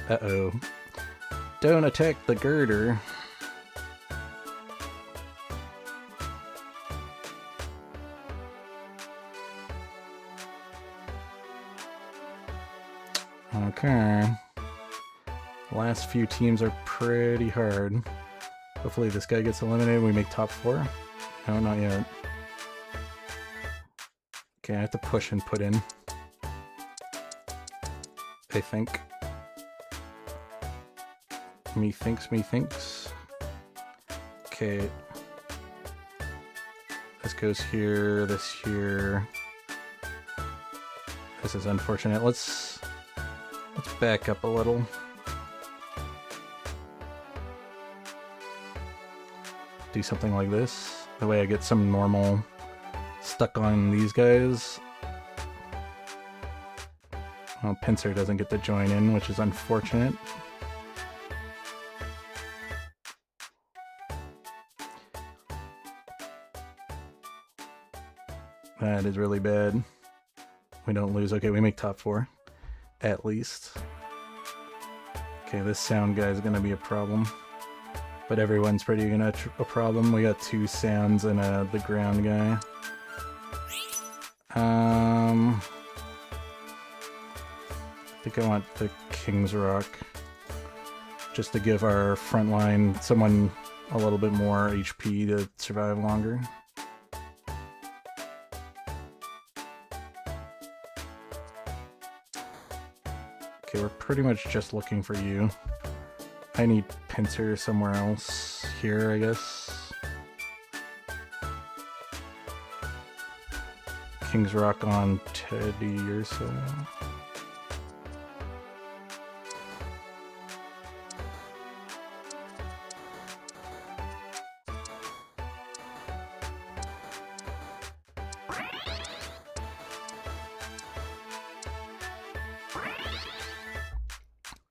Uh-oh. Don't attack the girder. Okay. Last few teams are pretty hard. Hopefully this guy gets eliminated and we make top 4. No, not yet. Okay, I have to push and put in. I think. Methinks. Okay. This goes here, this here. This is unfortunate. Let's back up a little. Do something like this. That way I get some normal stuck on these guys. Well, Pinsir doesn't get to join in, which is unfortunate. That is really bad. We don't lose. Okay, we make top 4. At least. Okay, this sound guy is going to be a problem. But everyone's pretty a problem. We got 2 sounds and the ground guy. I think I want the King's Rock. Just to give our front line someone a little bit more HP to survive longer. Okay, we're pretty much just looking for you. I need Pinsir somewhere else here, I guess. King's Rock on Teddy or so.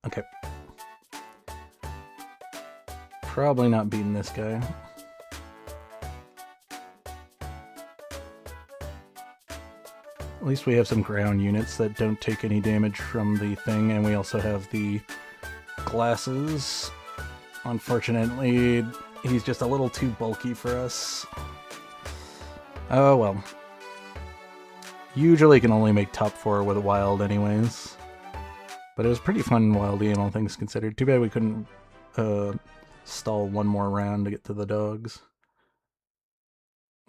Okay. Probably not beating this guy. At least we have some ground units that don't take any damage from the thing, and we also have the glasses. Unfortunately, he's just a little too bulky for us. Oh well. Usually can only make top 4 with wild anyways. But it was pretty fun wild game, all things considered. Too bad we couldn't stall one more round to get to the dogs.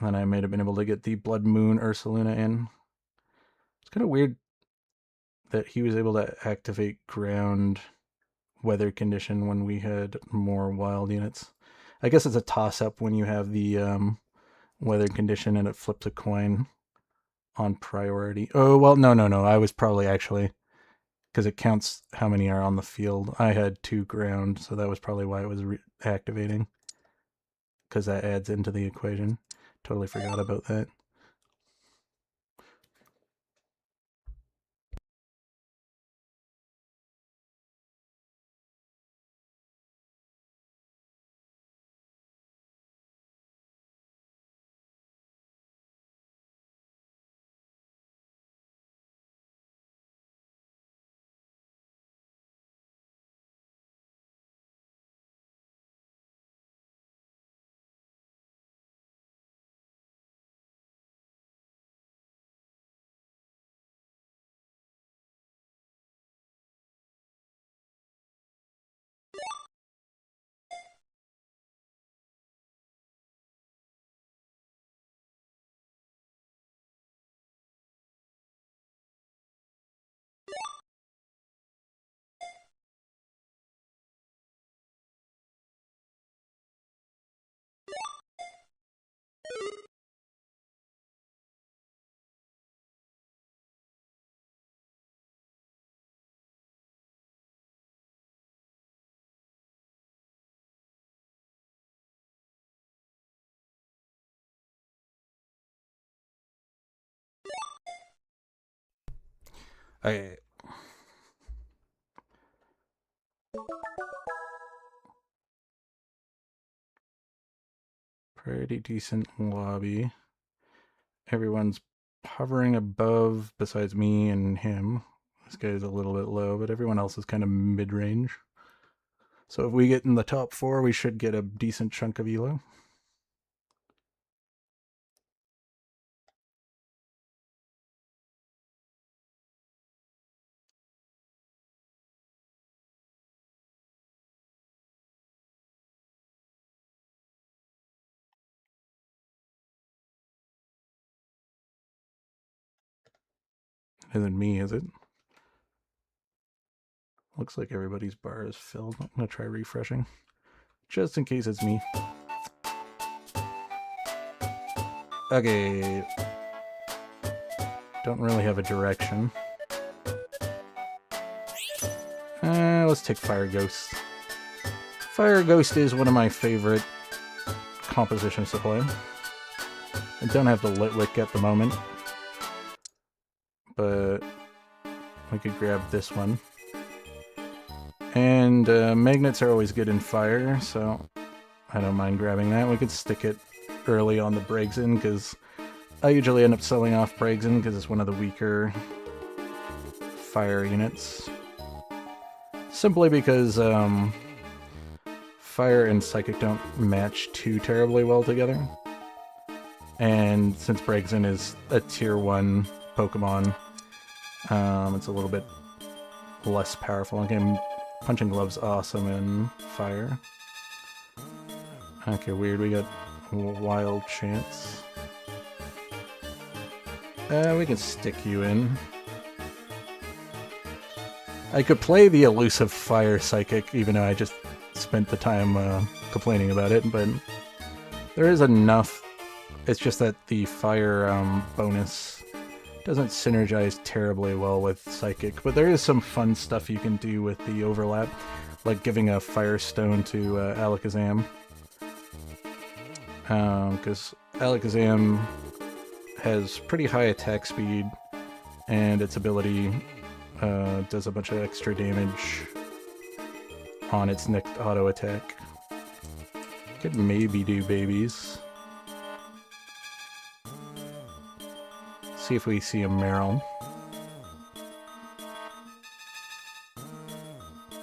Then I might have been able to get the Blood Moon Ursaluna in. It's kind of weird that he was able to activate ground weather condition when we had more wild units. I guess it's a toss-up when you have the weather condition and it flips a coin on priority. Oh, well, no. I was probably actually... because it counts how many are on the field. I had 2 ground, so that was probably why it was activating. Because that adds into the equation. Totally forgot about that. Pretty decent lobby. Everyone's hovering above besides me and him. This guy's a little bit low, but everyone else is kind of mid-range. So if we get in the top 4, we should get a decent chunk of elo. Isn't me, is it? Looks like everybody's bar is filled. I'm gonna try refreshing, just in case it's me. Okay. Don't really have a direction. Let's take Fire Ghost. Fire Ghost is one of my favorite compositions to play. I don't have the Litwick at the moment, but we could grab this one. And magnets are always good in fire, so I don't mind grabbing that. We could stick it early on the Briggsyn, because I usually end up selling off Briggsyn because it's one of the weaker fire units. Simply because fire and psychic don't match too terribly well together. And since Briggsyn is a tier 1 Pokemon, it's a little bit less powerful. Okay, Punching Glove's awesome in fire. Okay, weird, we got Wild Chance. We can stick you in. I could play the elusive Fire Psychic, even though I just spent the time complaining about it, but there is enough. It's just that the Fire bonus doesn't synergize terribly well with Psychic, but there is some fun stuff you can do with the overlap, like giving a Firestone to Alakazam. Because Alakazam has pretty high attack speed, and its ability does a bunch of extra damage on its next auto attack. Could maybe do babies. See if we see a Marill.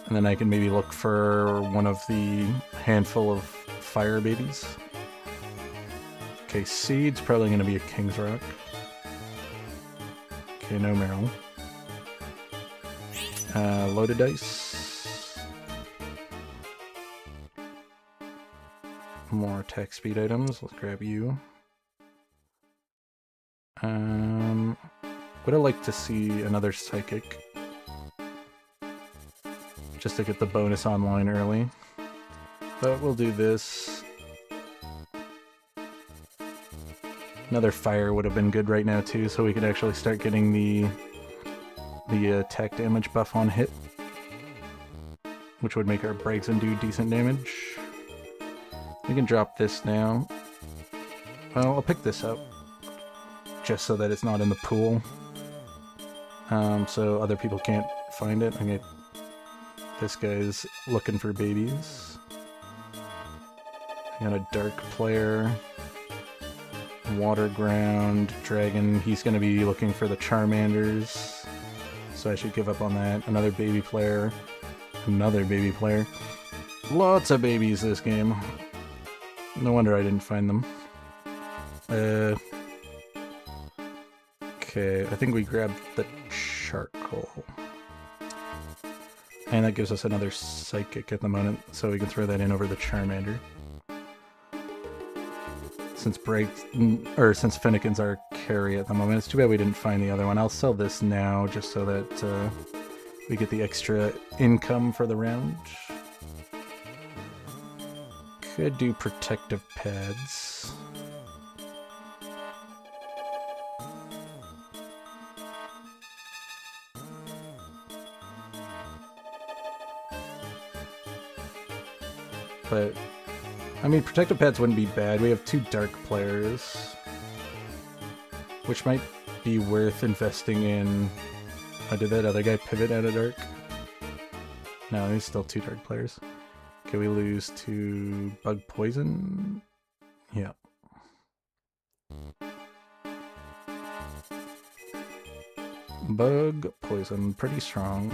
And then I can maybe look for one of the handful of fire babies. Okay, Seed's probably going to be a King's Rock. Okay, no Marill. Loaded dice. More attack speed items. Let's grab you. Would I like to see another Psychic? Just to get the bonus online early. But we'll do this. Another Fire would have been good right now too, so we could actually start getting the attack damage buff on hit, which would make our Briggsyn do decent damage. We can drop this now. Well, I'll pick this up, just so that it's not in the pool, so other people can't find it. Okay, this guy's looking for babies. I got a Dark player. Water Ground, Dragon, he's going to be looking for the Charmanders, so I should give up on that. Another baby player. Another baby player. Lots of babies this game. No wonder I didn't find them. Okay, I think we grabbed the Charcoal. And that gives us another Psychic at the moment, so we can throw that in over the Charmander. Since Finnegan's our carry at the moment. It's too bad we didn't find the other one. I'll sell this now just so that we get the extra income for the round. Could do protective pads. But I mean, protective pads wouldn't be bad. We have 2 Dark players, which might be worth investing in. Oh, did that other guy pivot out of Dark? No, he's still 2 Dark players. Can we lose to Bug Poison? Yeah. Bug poison, pretty strong.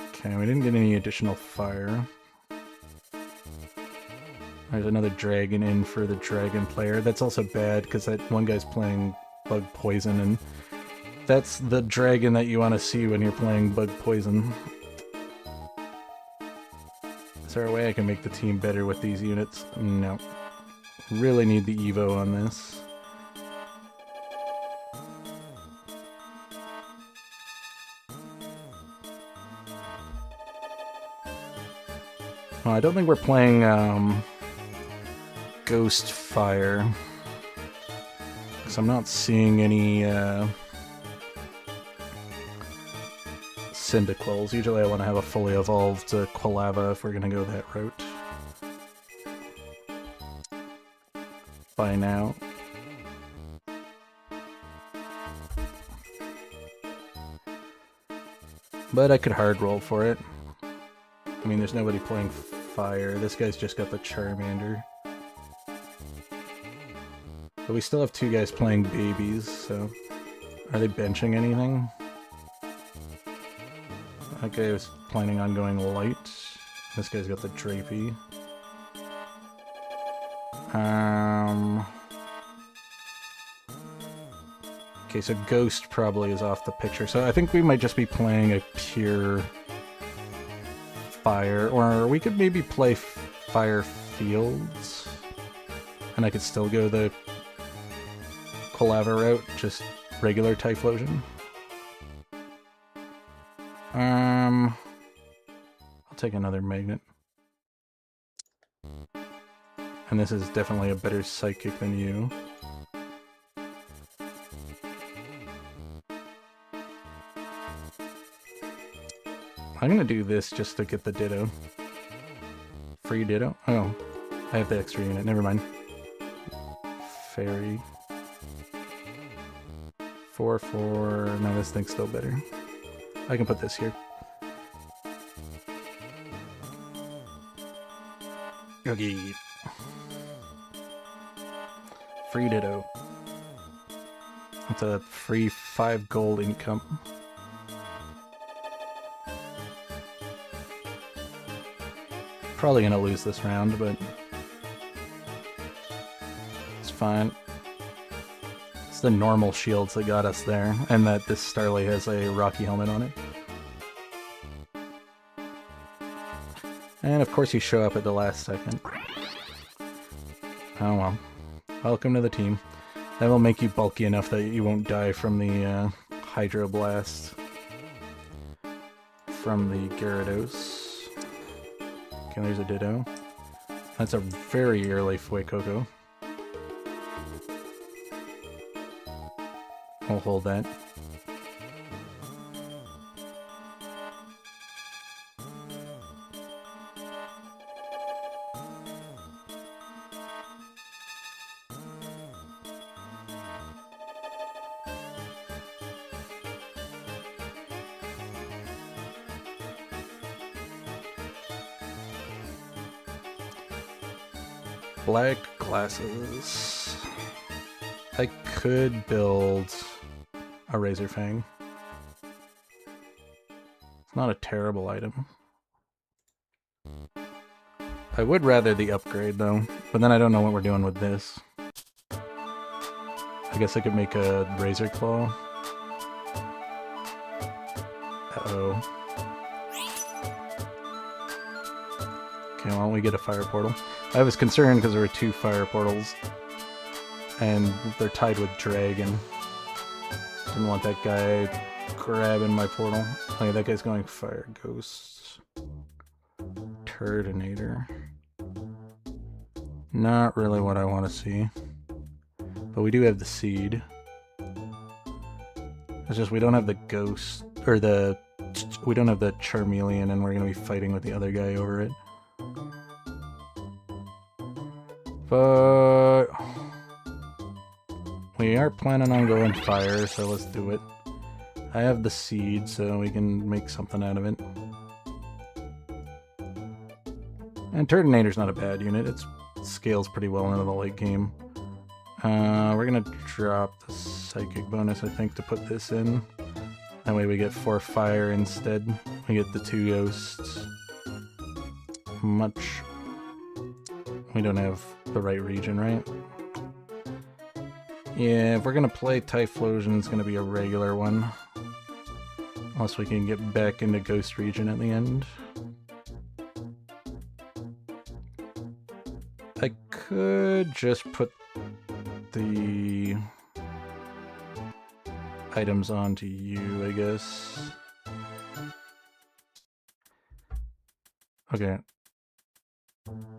Okay, we didn't get any additional fire. There's another dragon in for the dragon player. That's also bad because that one guy's playing bug poison, and that's the dragon that you want to see when you're playing bug poison. Is there a way I can make the team better with these units? No. Really need the Evo on this. Well, I don't think we're playing Ghost Fire, because I'm not seeing any Cyndaquils. Usually I want to have a fully evolved Quilava if we're going to go that route. By now. But I could hard roll for it. I mean, there's nobody playing fire. This guy's just got the Charmander. But we still have two guys playing babies, so... Are they benching anything? That guy was planning on going light. This guy's got the Drapey. Okay, so Ghost probably is off the picture. So I think we might just be playing a pure fire, or we could maybe play Fire Fields, and I could still go the Quilava route, just regular Typhlosion. I'll take another Magnet. And this is definitely a better Psychic than you. I'm gonna do this just to get the Ditto. Free Ditto? Oh, I have the extra unit, never mind. Fairy. 4/4. No, this thing's still better. I can put this here. Okay. Free Ditto. That's a free 5 gold income. Probably gonna lose this round, but it's fine. It's the normal shields that got us there, and that this Starly has a Rocky helmet on it. And of course you show up at the last second. Oh well. Welcome to the team. That will make you bulky enough that you won't die from the Hydroblast from the Gyarados. Okay, there's a Ditto. That's a very early Fuecoco. I'll hold that. Black glasses. I could build a Razor Fang. It's not a terrible item. I would rather the upgrade though, but then I don't know what we're doing with this. I guess I could make a Razor Claw. Uh-oh. Okay, why don't we get a Fire Portal? I was concerned because there were 2 Fire Portals, and they're tied with Dragon. Didn't want that guy grabbing my portal. Okay, that guy's going Fire Ghost. Turtonator. Not really what I want to see. But we do have the Seed. It's just we don't have the Ghost, or we don't have the Charmeleon, and we're going to be fighting with the other guy over it. But we are planning on going fire, so let's do it. I have the Seed, so we can make something out of it. And Turtonator's not a bad unit. It scales pretty well into the late game. We're gonna drop the psychic bonus, I think, to put this in. That way we get 4 fire instead. We get the 2 ghosts. Much. We don't have the right region, right? Yeah, if we're gonna play Typhlosion, it's gonna be a regular one. Unless we can get back into Ghost Region at the end. I could just put the items onto you, I guess. Okay.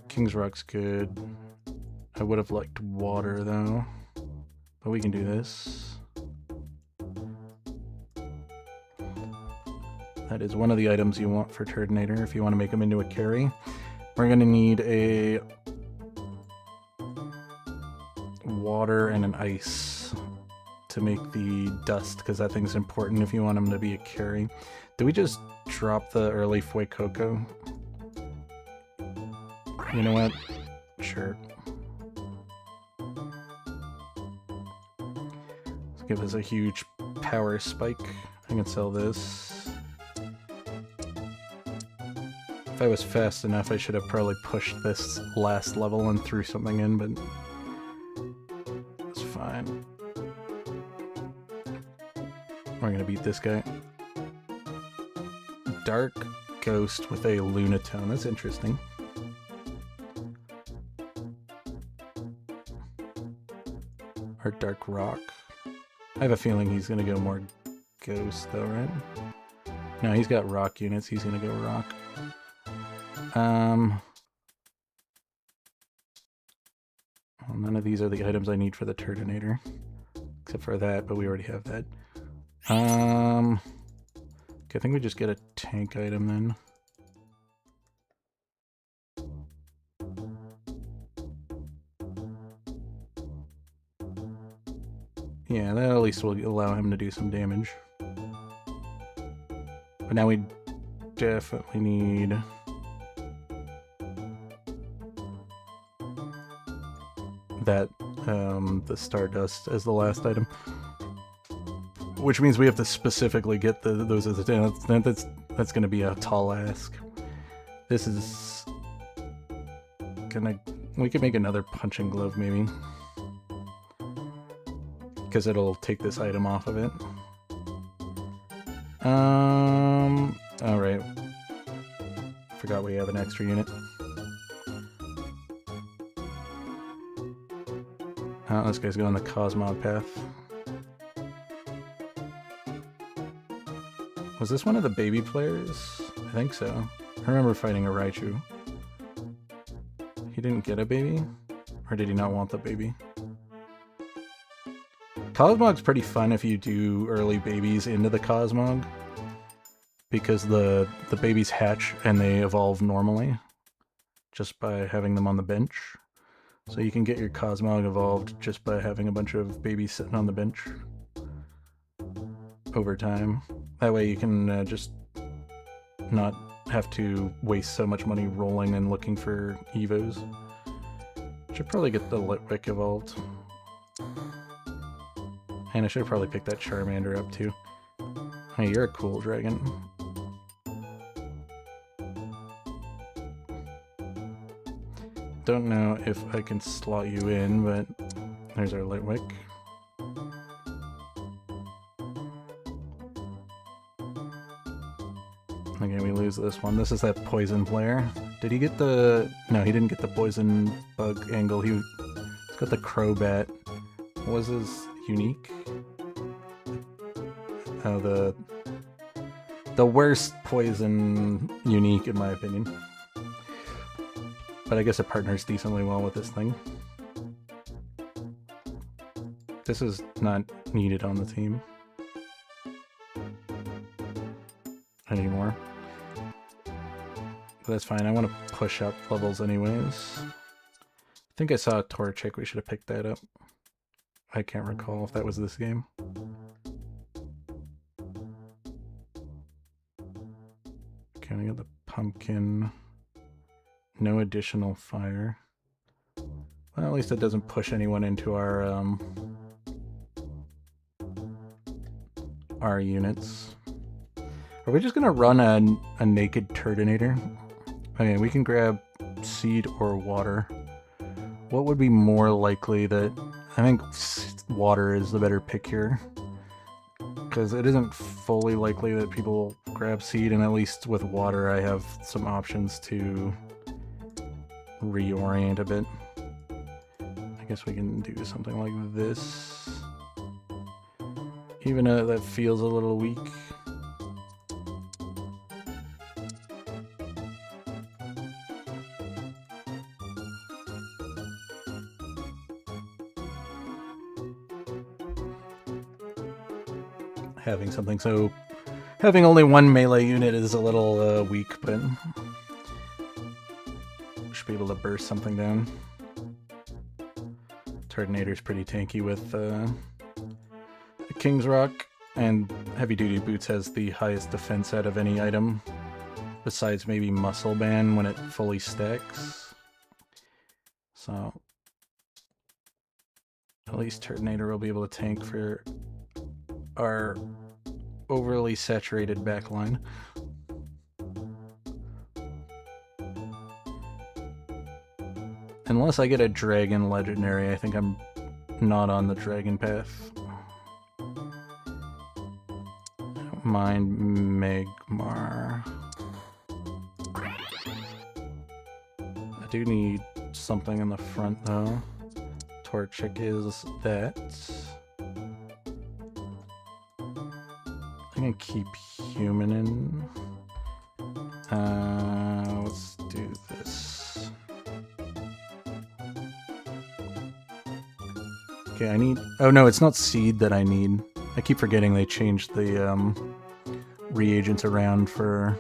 King's Rock's good. I would have liked water, though. But we can do this. That is one of the items you want for Turtonator if you want to make him into a carry. We're going to need a water and an ice to make the dust, because that thing's important if you want him to be a carry. Did we just drop the early Fuecoco? You know what? Sure. Let's give us a huge power spike. I can sell this. If I was fast enough, I should have probably pushed this last level and threw something in, but it's fine. We're gonna beat this guy. Dark Ghost with a Lunatone. That's interesting. Or Dark Rock. I have a feeling he's gonna go more Ghost though, right? No, he's got Rock units. He's gonna go Rock. Well, none of these are the items I need for the Turtonator. Except for that, but we already have that. Okay, I think we just get a tank item then. Yeah, that at least will allow him to do some damage. But now we definitely need that, the Stardust as the last item. Which means we have to specifically get those as a... That's gonna be a tall ask. This is... We could make another punching glove, maybe. Because it'll take this item off of it. Alright. Forgot we have an extra unit. This guy's going the Cosmog path. Was this one of the baby players? I think so. I remember fighting a Raichu. He didn't get a baby? Or did he not want the baby? Cosmog's pretty fun if you do early babies into the Cosmog, because the babies hatch and they evolve normally just by having them on the bench. So you can get your Cosmog evolved just by having a bunch of babies sitting on the bench over time. That way you can just not have to waste so much money rolling and looking for Evos. Should probably get the Litwick evolved. And I should have probably picked that Charmander up too. Hey, you're a cool dragon. Don't know if I can slot you in, but there's our Litwick. Okay, we lose this one. This is that poison player. Did he get the... No, he didn't get the poison bug angle. He's got the Crobat. What was his unique? Oh, the worst poison unique in my opinion. But I guess it partners decently well with this thing. This is not needed on the team anymore. But that's fine. I want to push up levels anyways. I think I saw a Torchic. We should have picked that up. I can't recall if that was this game. Okay, I got the pumpkin. No additional fire. Well, at least it doesn't push anyone into our units. Are we just gonna run a naked Turdinator? Okay, we can grab seed or water. What would be more likely that... I think water is the better pick here. Because it isn't fully likely that people grab seed, and at least with water I have some options to reorient a bit. I guess we can do something like this. Even though that feels a little weak. Having something so... Having only one melee unit is a little weak, but... should be able to burst something down. Turdinator's pretty tanky with the King's Rock, and Heavy Duty Boots has the highest defense out of any item, besides maybe Muscle Band when it fully stacks. So... at least Turdinator will be able to tank for our overly saturated backline. Unless I get a dragon legendary, I think I'm not on the dragon path. Mind Magmar. I do need something in the front though. Torchic is that. I'm gonna keep human in. Let's do this. Okay, I need... oh no, it's not seed that I need. I keep forgetting they changed the reagents around for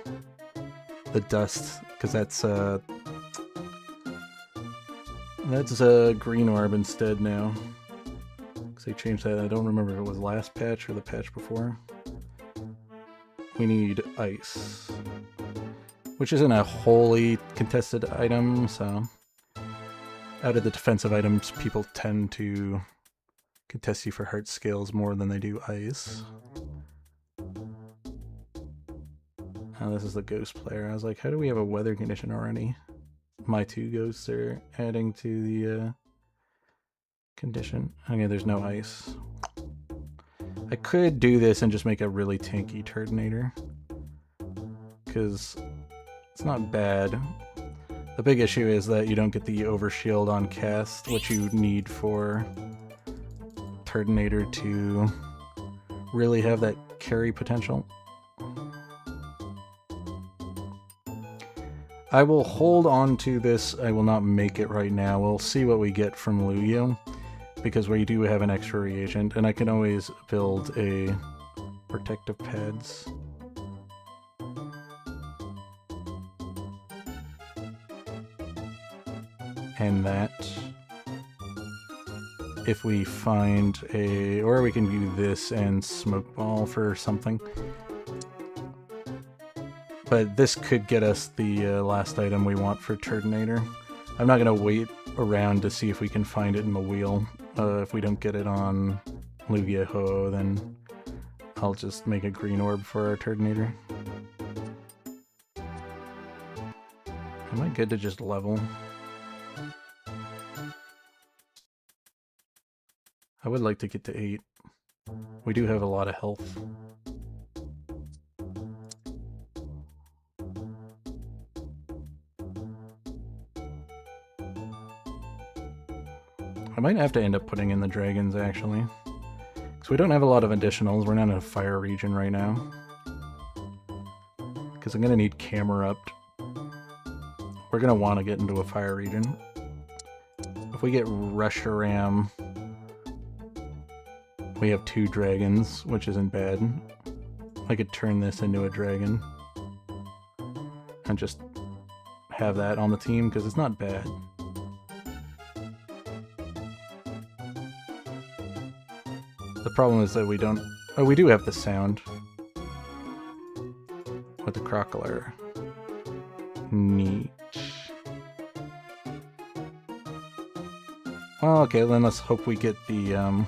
the dust, because that's a green orb instead now. Because they changed that. I don't remember if it was last patch or the patch before. We need ice, which isn't a wholly contested item, so out of the defensive items, people tend to contest you for heart scales more than they do ice. Oh, this is the ghost player. I was like, how do we have a weather condition already? My two ghosts are adding to the condition. Okay, there's no ice. I could do this and just make a really tanky Turdinator, because it's not bad. The big issue is that you don't get the overshield on cast, which you need for Turdinator to really have that carry potential. I will hold on to this. I will not make it right now. We'll see what we get from Luyo, because we do have an extra reagent, and I can always build a protective pads. And that, if we find a... or we can do this and Smoke Ball for something. But this could get us the last item we want for Turdinator. I'm not going to wait around to see if we can find it in the wheel. If we don't get it on Lugia Ho, then I'll just make a green orb for our Turdinator. Am I good to just level? I would like to get to 8. We do have a lot of health. I might have to end up putting in the dragons, actually. Because we don't have a lot of additionals. We're not in a fire region right now. Because I'm going to need Camerupt. We're going to want to get into a fire region. If we get Reshiram, we have 2 dragons, which isn't bad. I could turn this into a dragon. And just have that on the team, because it's not bad. The problem is that we don't... oh, we do have the sound. With the Crocodile. Neat. Well, okay, then let's hope we get the,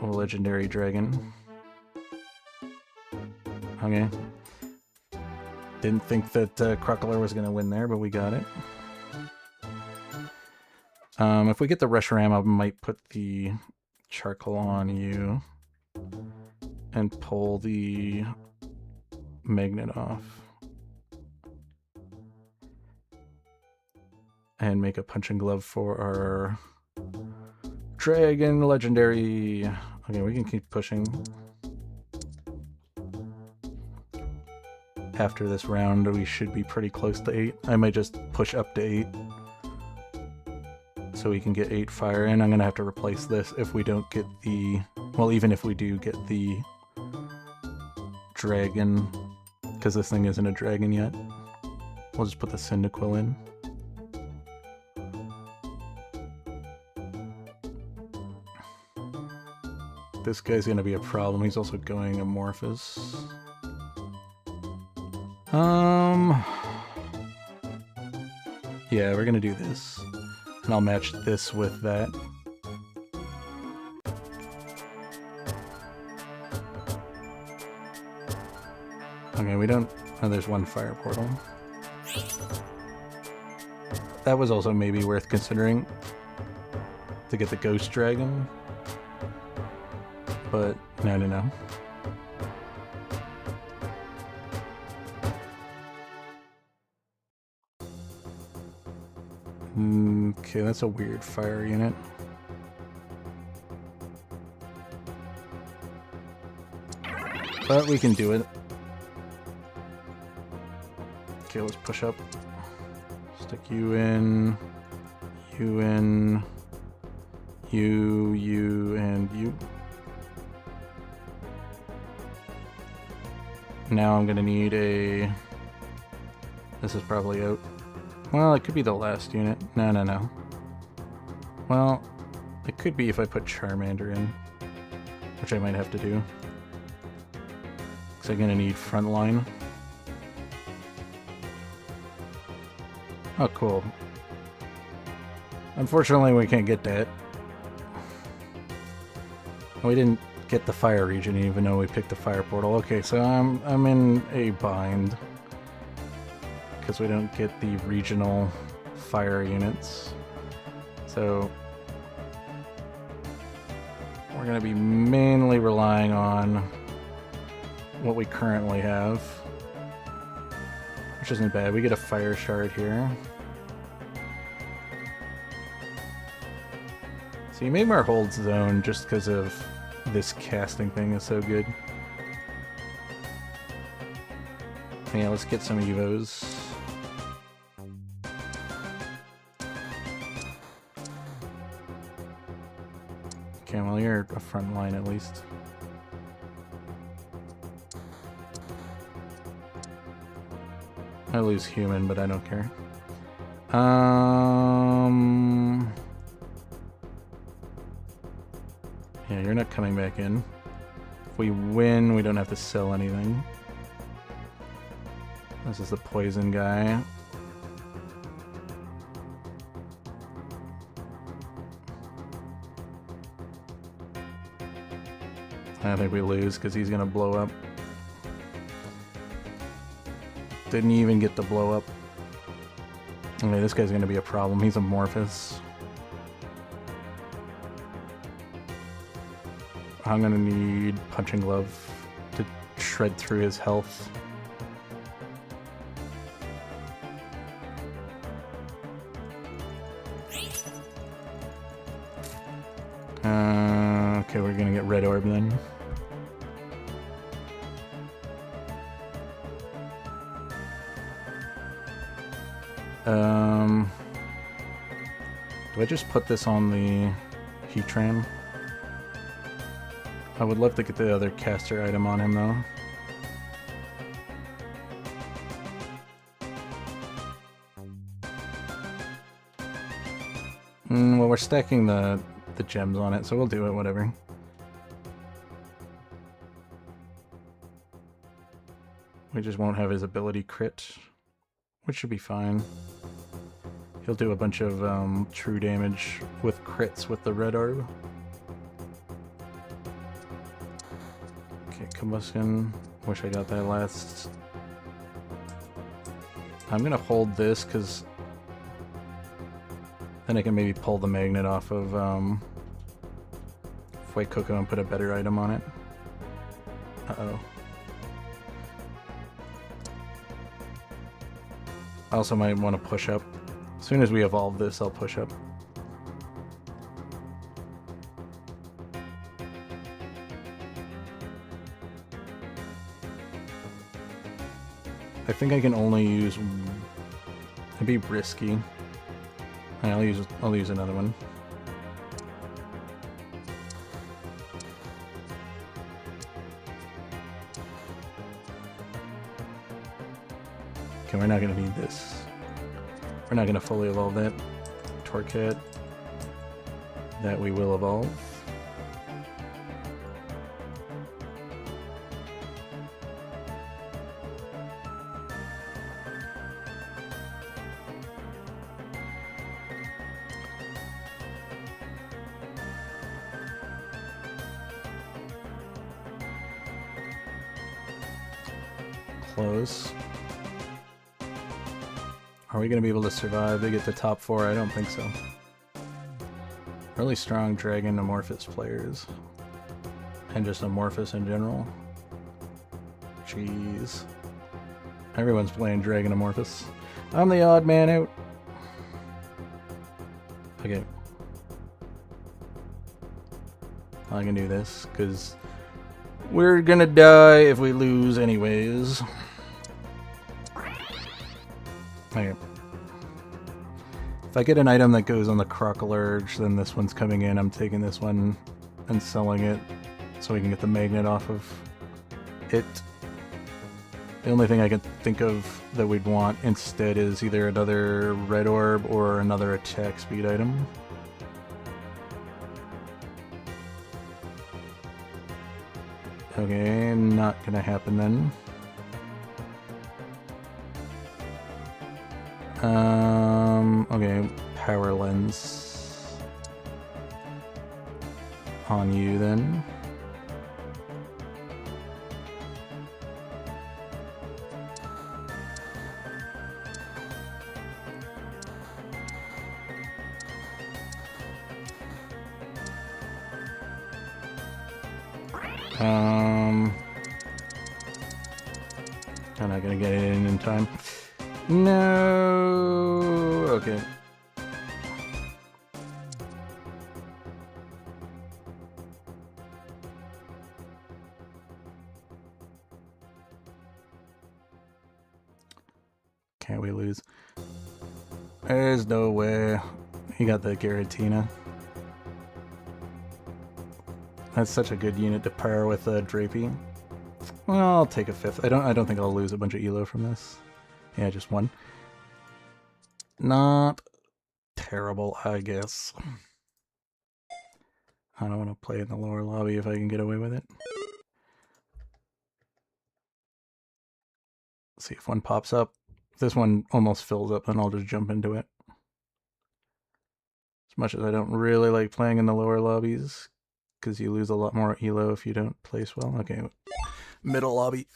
legendary dragon. Okay. Didn't think that Crocolar was going to win there, but we got it. If we get the Reshiram, I might put the charcoal on you and pull the magnet off. And make a punching glove for our dragon legendary. Okay, we can keep pushing. After this round, we should be pretty close to 8. I might just push up to 8. So we can get 8 fire, and I'm gonna have to replace this if we don't get the... Well, even if we do get the dragon, because this thing isn't a dragon yet. We'll just put the Cyndaquil in. This guy's gonna be a problem. He's also going Amorphous. Yeah, we're gonna do this. And I'll match this with that. Okay, we don't... Oh, there's one fire portal. That was also maybe worth considering to get the Ghost Dragon. But, no. Okay, that's a weird fire unit. But we can do it. Okay, let's push up. Stick you in, you in, you, and you. Now I'm gonna need a... This is probably out. Well, it could be the last unit. No. Well, it could be if I put Charmander in, which I might have to do. Because I'm gonna need frontline. Oh, cool. Unfortunately, we can't get that. We didn't get the fire region even though we picked the fire portal. Okay, so I'm in a bind because we don't get the regional fire units. So we're going to be mainly relying on what we currently have, which isn't bad. We get a fire shard here. So Ymir holds zone just because of this casting thing is so good. Yeah, let's get some Evos. Okay, well you're a front line at least. I lose human, but I don't care. Yeah, you're not coming back in. If we win, we don't have to sell anything. This is the poison guy. I think we lose because he's gonna blow up. Didn't even get the blow up. Okay, this guy's gonna be a problem. He's Amorphous. I'm gonna need Punching Glove to shred through his health. Okay, we're gonna get Red Orb then. Do I just put this on the Heatran? I would love to get the other caster item on him though. Well, we're stacking the gems on it, so we'll do it, whatever. We just won't have his ability crit. which should be fine. He'll do a bunch of true damage with crits with the red orb. Okay, combustion. Wish I got that last. I'm gonna hold this because then I can maybe pull the magnet off of Fuecoco and put a better item on it. Uh-oh. I also might want to push up. As soon as we evolve this, I'll push up. I think I can only use... It'd be risky. I'll use another one. Okay, we're not gonna need this. We're not gonna fully evolve that Torcat. That we will evolve. Close. Are we going to be able to survive to get to top 4? I don't think so. Really strong Dragon Amorphous players. And just Amorphous in general. Jeez. Everyone's playing Dragon Amorphous. I'm the odd man out. Okay. I can do this, because we're gonna die if we lose anyways. Okay. If I get an item that goes on the Crocolurge, then this one's coming in. I'm taking this one and selling it so we can get the magnet off of it. The only thing I can think of that we'd want instead is either another red orb or another attack speed item. Okay, not gonna happen then. Okay, power lens on you then. I'm not gonna get it in time. No. Okay. Can't we lose? There's no way. He got the Giratina. That's such a good unit to pair with Drapey. Well, I'll take a 5th. I don't think I'll lose a bunch of elo from this. Yeah, just 1. Not terrible, I guess. I don't want to play in the lower lobby if I can get away with it. Let's see if one pops up. If this one almost fills up, then I'll just jump into it. As much as I don't really like playing in the lower lobbies, because you lose a lot more elo if you don't place well. Okay, middle lobby.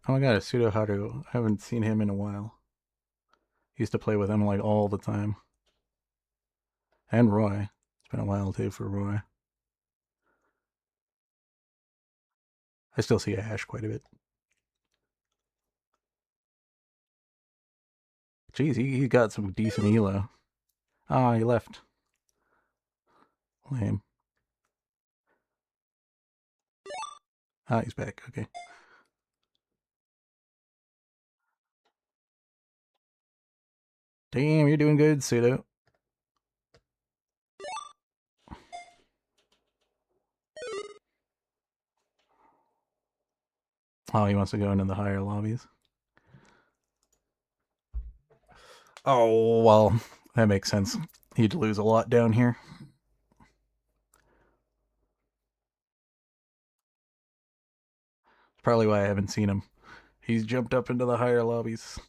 Oh my god, Pseudo Haru. I haven't seen him in a while. Used to play with him like all the time. And Roy. It's been a while too for Roy. I still see Ash quite a bit. Jeez, he got some decent elo. Ah, he left. Lame. Ah, he's back. Okay. Damn, you're doing good, Pseudo. Oh, he wants to go into the higher lobbies. Oh, well, that makes sense. He'd lose a lot down here. Probably why I haven't seen him. He's jumped up into the higher lobbies.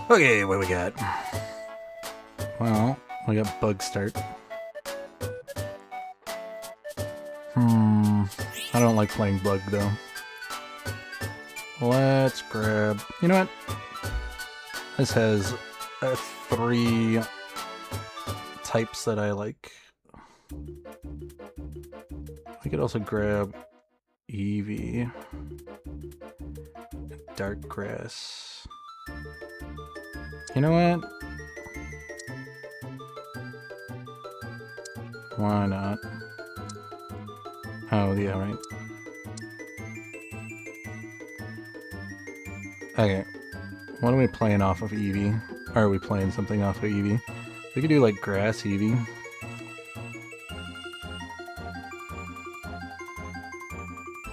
Okay, what we got? Well, we got Bug Start. I don't like playing Bug, though. Let's grab... You know what? This has 3 types that I like. We could also grab Eevee. Dark Grass. You know what? Why not? Oh, yeah, right. Okay. What are we playing off of Eevee? Or are we playing something off of Eevee? We could do, like, Grass Eevee.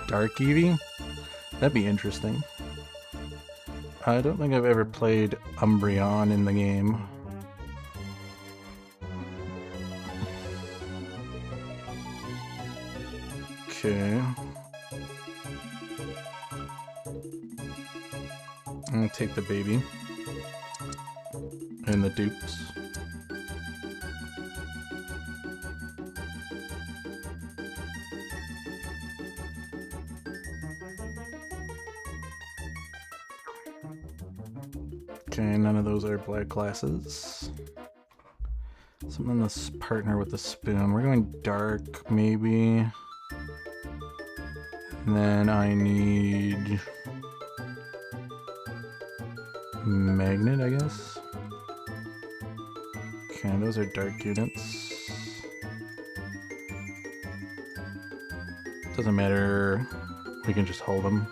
Dark Eevee? That'd be interesting. I don't think I've ever played Umbreon in the game. Okay. I'm gonna take the baby. And the dupes. Okay, none of those are black glasses. Something that's partner with the spoon. We're going dark, maybe. And then I need... magnet, I guess? Okay, those are dark units. Doesn't matter. We can just hold them.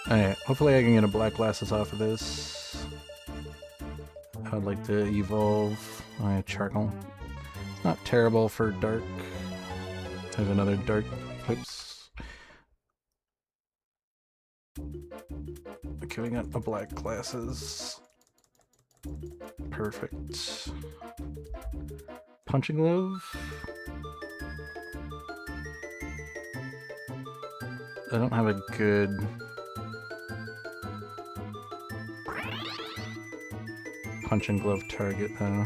Alright, hopefully I can get a black glasses off of this. I would like to evolve my charcoal. It's not terrible for dark. There's another dark. Oops. Okay, we got the black glasses. Perfect. Punching glove. I don't have a good... punch and glove target though.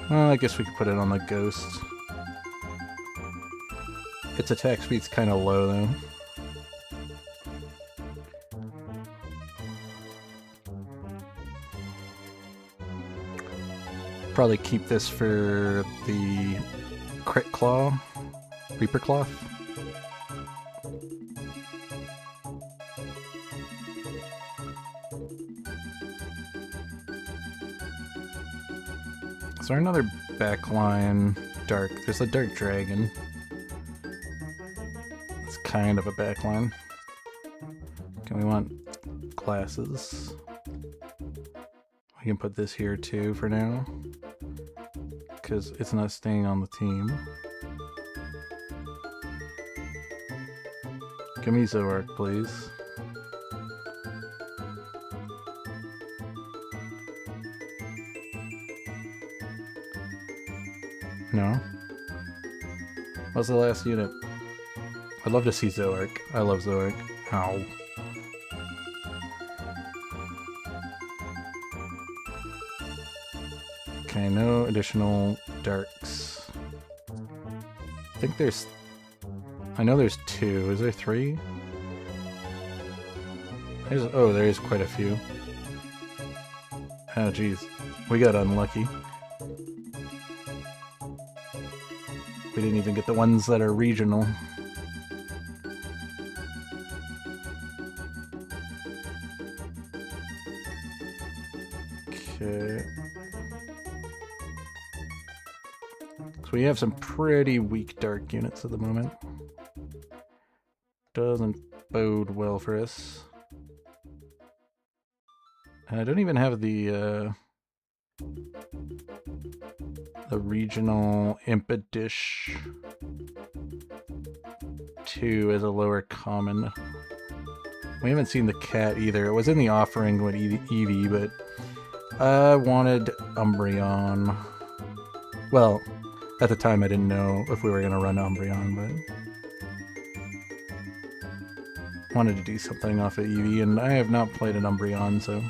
Well, I guess we could put it on the Ghost. Its attack speed's kind of low, though. Probably keep this for the Crit Claw, Reaper Cloth. Is there another backline dark? There's a Dark Dragon. It's kind of a backline. Okay, we want classes. We can put this here too for now, because it's not staying on the team. Give me Zoroark, please. No? What's the last unit? I'd love to see Zoroark. I love Zoroark. Ow. Okay, no additional darks. I think there's... I know there's 2. Is there 3? Oh, there is quite a few. Oh, jeez. We got unlucky. We didn't even get the ones that are regional. Okay. So we have some pretty weak dark units at the moment. Doesn't bode well for us. And I don't even have the regional Impedish 2 as a lower common. We haven't seen the cat either. It was in the offering with Eevee, but I wanted Umbreon. Well, at the time I didn't know if we were going to run Umbreon, but wanted to do something off of Eevee, and I have not played an Umbreon, so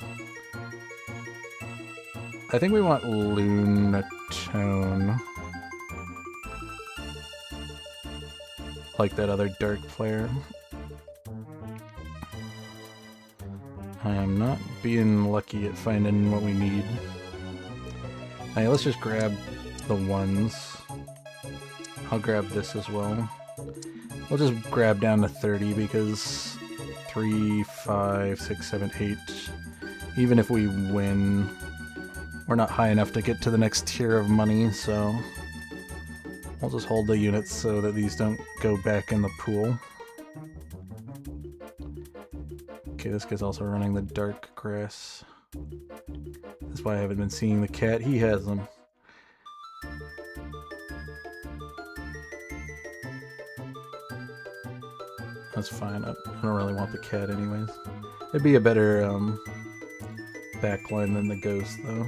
I think we want Lunatone. Like that other dark player. I am not being lucky at finding what we need. Hey, let's just grab the ones. I'll grab this as well. We'll just grab down to 30 because 3, 5, 6, 7, 8. Even if we win, we're not high enough to get to the next tier of money, so we'll just hold the units so that these don't go back in the pool. Okay, this guy's also running the dark grass. That's why I haven't been seeing the cat. He has them. That's fine. I don't really want the cat anyways. It'd be a better backline than the ghost, though.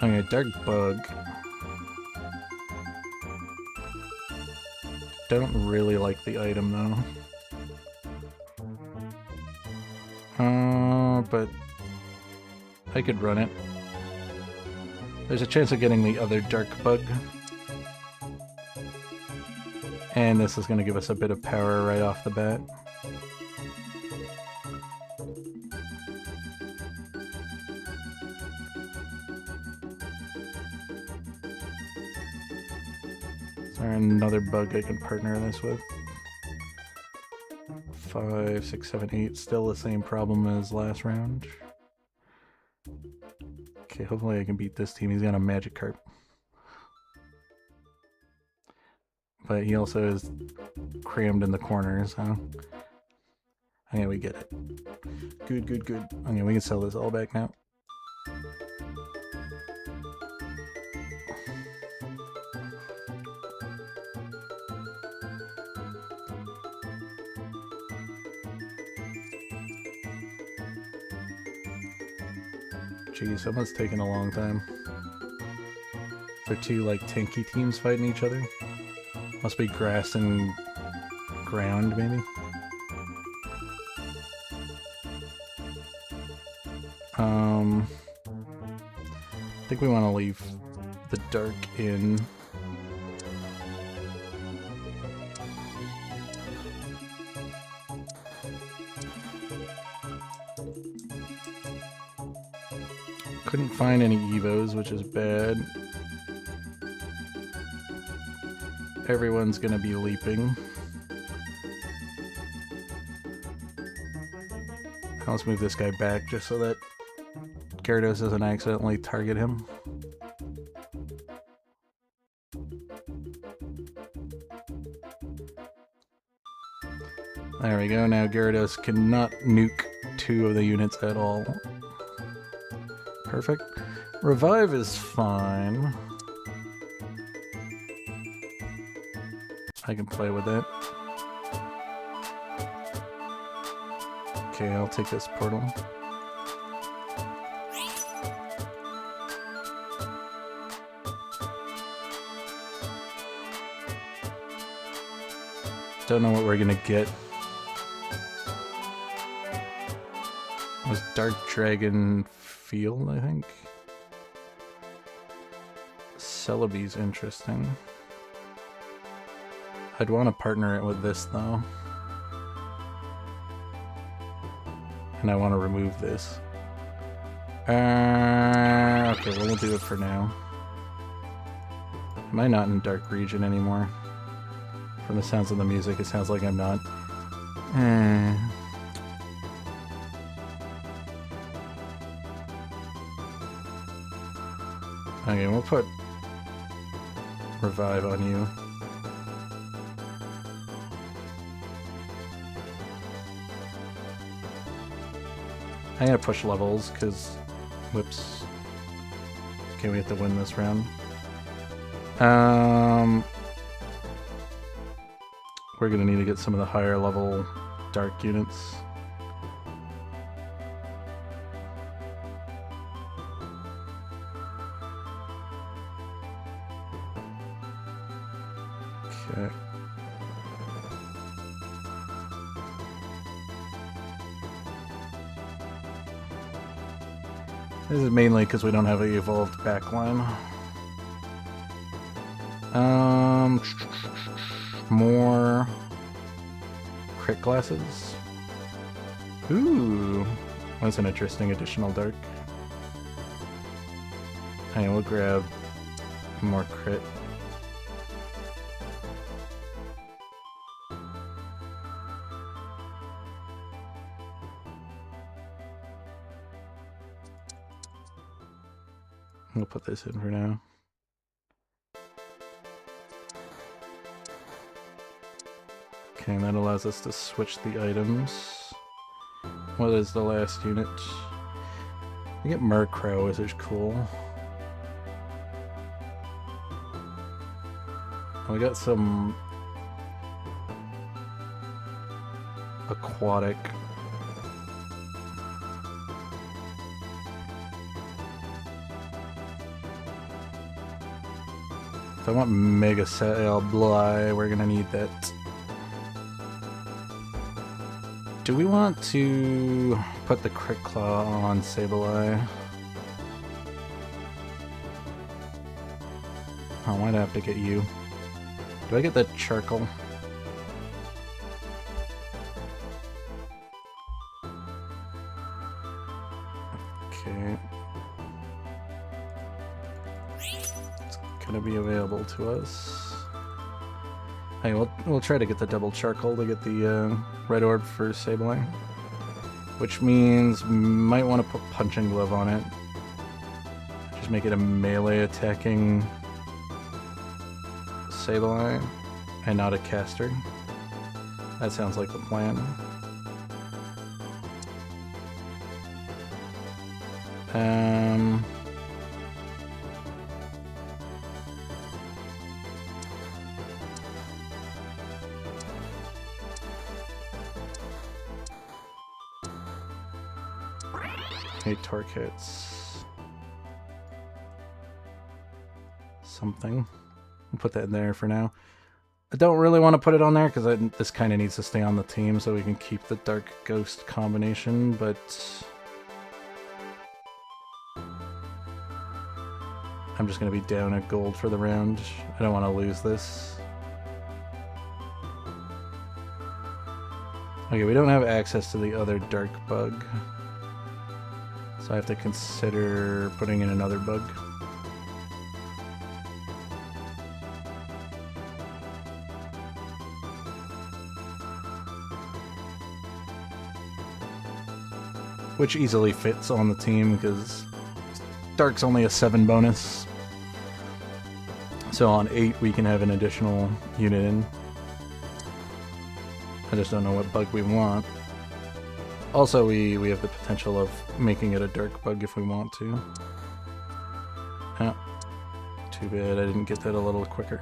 Okay, Dark Bug. Don't really like the item, though. But I could run it. There's a chance of getting the other Dark Bug. And this is going to give us a bit of power right off the bat. Is there another bug I can partner this with? 5, 6, 7, 8. Still the same problem as last round. Okay, hopefully I can beat this team. He's got a Magikarp. But he also is crammed in the corners, huh? Okay, we get it. Good, good, good. Okay, we can sell this all back now. Jeez, that must have taken a long time. They're two, like, tanky teams fighting each other. Must be grass and ground, maybe? I think we want to leave the dark in. Couldn't find any Evos, which is bad. Everyone's gonna be leaping. Let's move this guy back just so that Gyarados doesn't accidentally target him. There we go, now Gyarados cannot nuke 2 of the units at all. Perfect. Revive is fine. I can play with that. Okay, I'll take this portal. Don't know what we're gonna get. It was Dark Dragon Field, I think. Celebi's interesting. I'd want to partner it with this though. And I want to remove this. Okay, well we'll do it for now. Am I not in Dark Region anymore? From the sounds of the music, it sounds like I'm not. Okay, we'll put Revive on you. I'm gonna push levels, because... Whoops. Okay, we have to win this round. We're gonna need to get some of the higher level dark units. Okay. This is mainly because we don't have an evolved backline. More crit glasses. Ooh, that's an interesting additional dark. Hey, we'll grab more crit. We'll put this in for now. Okay, and that allows us to switch the items. What is the last unit? We get Murkrow, which is cool. We got some aquatic. If I want Mega Sableye, we're gonna need that. Do we want to put the Crit Claw on Sableye? Oh, I might have to get you. Do I get that Charcoal? Okay. It's gonna be available to us. Hey, we'll try to get the double Charcoal to get the red orb for Sableye. Which means might want to put Punching Glove on it. Just make it a melee attacking Sableye and not a caster. That sounds like the plan. Hey, Torque hits. Something. We'll put that in there for now. I don't really want to put it on there because this kind of needs to stay on the team so we can keep the Dark Ghost combination, but I'm just going to be down a gold for the round. I don't want to lose this. Okay, we don't have access to the other dark bug. So I have to consider putting in another bug. Which easily fits on the team because Dark's only a 7 bonus. So on 8 we can have an additional unit in. I just don't know what bug we want. Also, we have the potential of making it a dark bug if we want to. Ah, too bad I didn't get that a little quicker.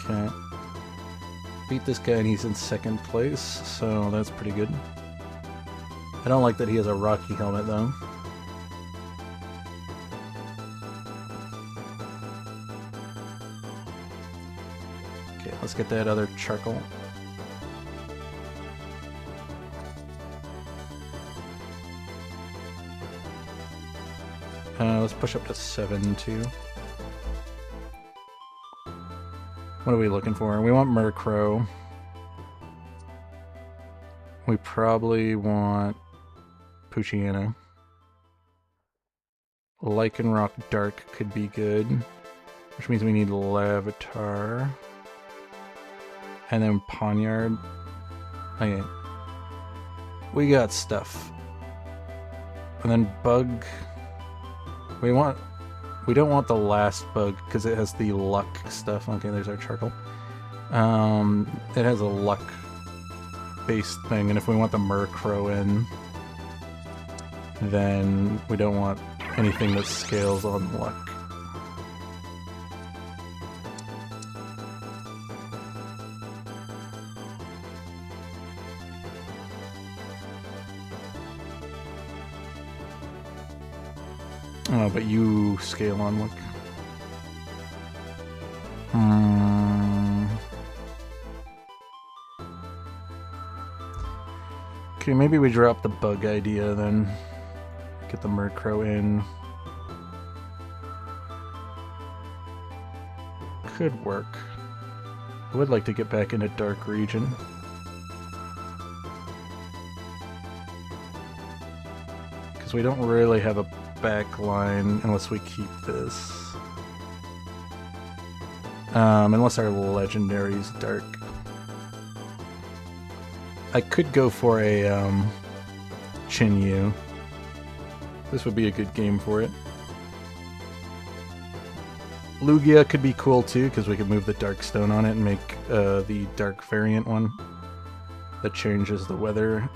Okay. Beat this guy and he's in 2nd place, so that's pretty good. I don't like that he has a rocky helmet though. Okay, let's get that other charcoal. Let's push up to 7 too. What are we looking for? We want Murkrow. We probably want Poochyena. Lycanroc Dark could be good, which means we need Lavatar. And then Pawniard. Okay. We got stuff. And then Bug. We don't want the last bug because it has the luck stuff. Okay, there's our charcoal. It has a luck based thing, and if we want the Murkrow in, then we don't want anything that scales on luck. Oh, but you scale on luck. Okay, maybe we drop the bug idea then. Get the Murkrow in. Could work. I would like to get back into Dark Region. Because we don't really have a back line unless we keep this. Unless our legendary's dark. I could go for a Chinyu. This would be a good game for it. Lugia could be cool too, because we could move the Dark Stone on it and make the dark variant one that changes the weather.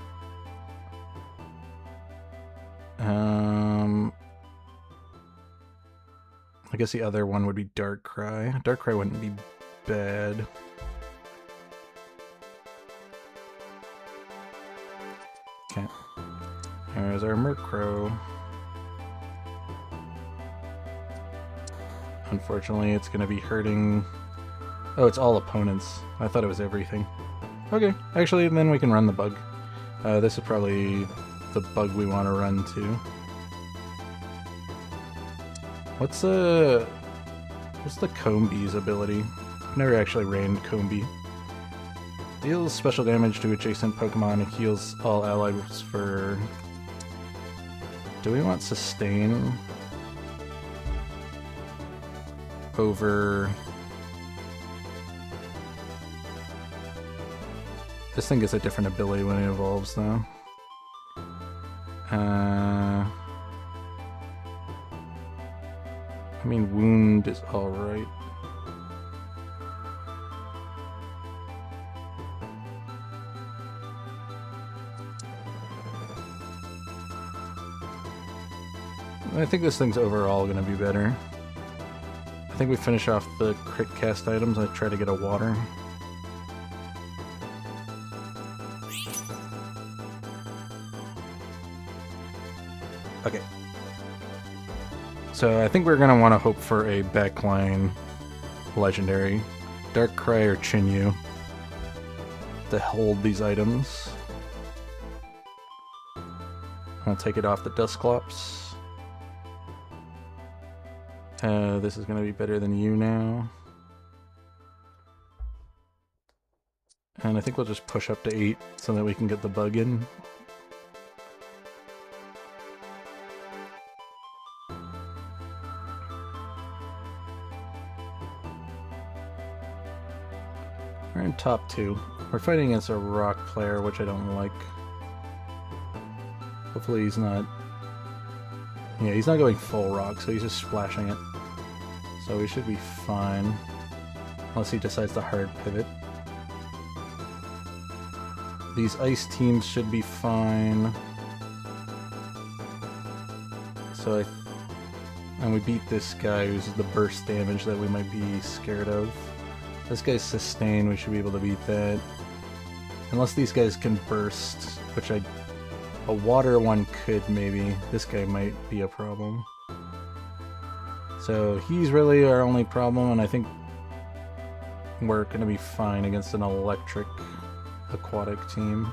I guess the other one would be Darkrai. Darkrai wouldn't be bad. Okay. There's our Murkrow. Unfortunately, it's going to be hurting... Oh, it's all opponents. I thought it was everything. Okay, actually, then we can run the bug. This is probably the bug we want to run to. What's the Combee's ability? I've never actually ran Combee. Deals special damage to adjacent Pokemon and heals all allies for... Do we want Sustain over... This thing gets a different ability when it evolves, though. I mean, Wound is alright. I think this thing's overall going to be better. I think we finish off the crit cast items. I try to get a water. Okay. So I think we're going to want to hope for a backline legendary. Darkrai or Chinyu. to hold these items. I'll take it off the Dusclops. This is going to be better than you now. And I think we'll just push up to 8 so that we can get the bug in. We're in top 2. We're fighting against a rock player, which I don't like. Hopefully he's not... Yeah, he's not going full rock, so he's just splashing it. So we should be fine. Unless he decides to hard pivot. These ice teams should be fine. So and we beat this guy who's the burst damage that we might be scared of. This guy's sustain, we should be able to beat that. Unless these guys can burst, which a water one could maybe. This guy might be a problem. So he's really our only problem, and I think we're going to be fine against an electric aquatic team.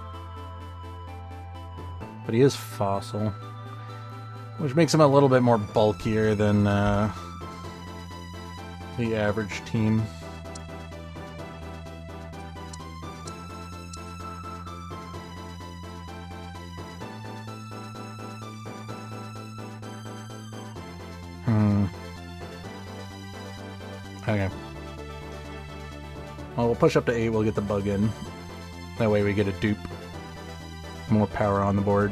But he is fossil, which makes him a little bit more bulkier than the average team. Okay. Well, we'll push up to 8, we'll get the bug in. That way we get a dupe. More power on the board.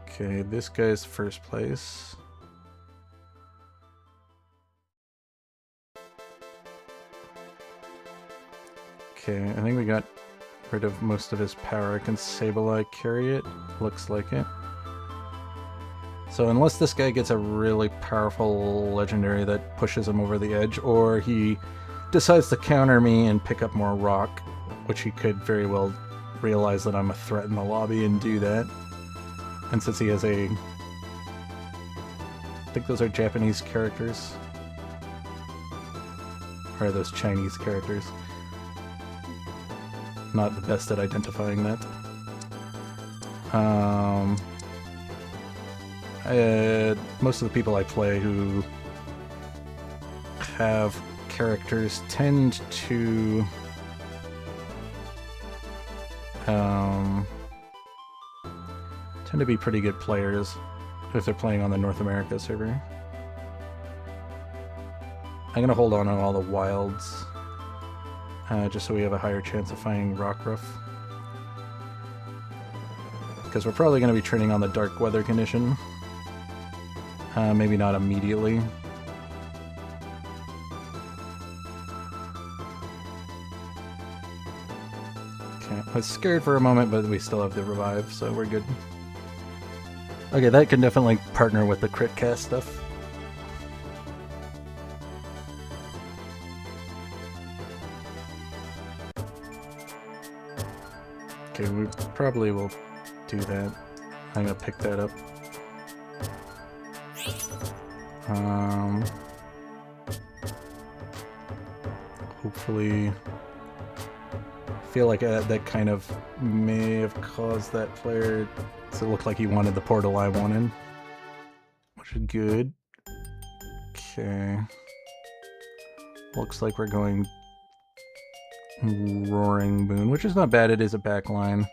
Okay, this guy's first place. Okay, I think we got rid of most of his power. Can Sableye carry it? Looks like it. So unless this guy gets a really powerful legendary that pushes him over the edge, or he decides to counter me and pick up more rock, which he could very well realize that I'm a threat in the lobby and do that. And since he has I think those are Japanese characters. Or are those Chinese characters? Not the best at identifying that. Most of the people I play who have characters tend to be pretty good players if they're playing on the North America server. I'm gonna hold on to all the wilds just so we have a higher chance of finding Rockruff. Because we're probably going to be turning on the dark weather condition. Maybe not immediately. Okay, I was scared for a moment, but we still have the revive, so we're good. Okay, that can definitely partner with the crit cast stuff. Okay, we probably will do that. I'm gonna pick that up. Hopefully, I feel like that kind of may have caused that player to look like he wanted the portal I wanted, which is good. Okay, looks like we're going Roaring Boon, which is not bad. It is a backline.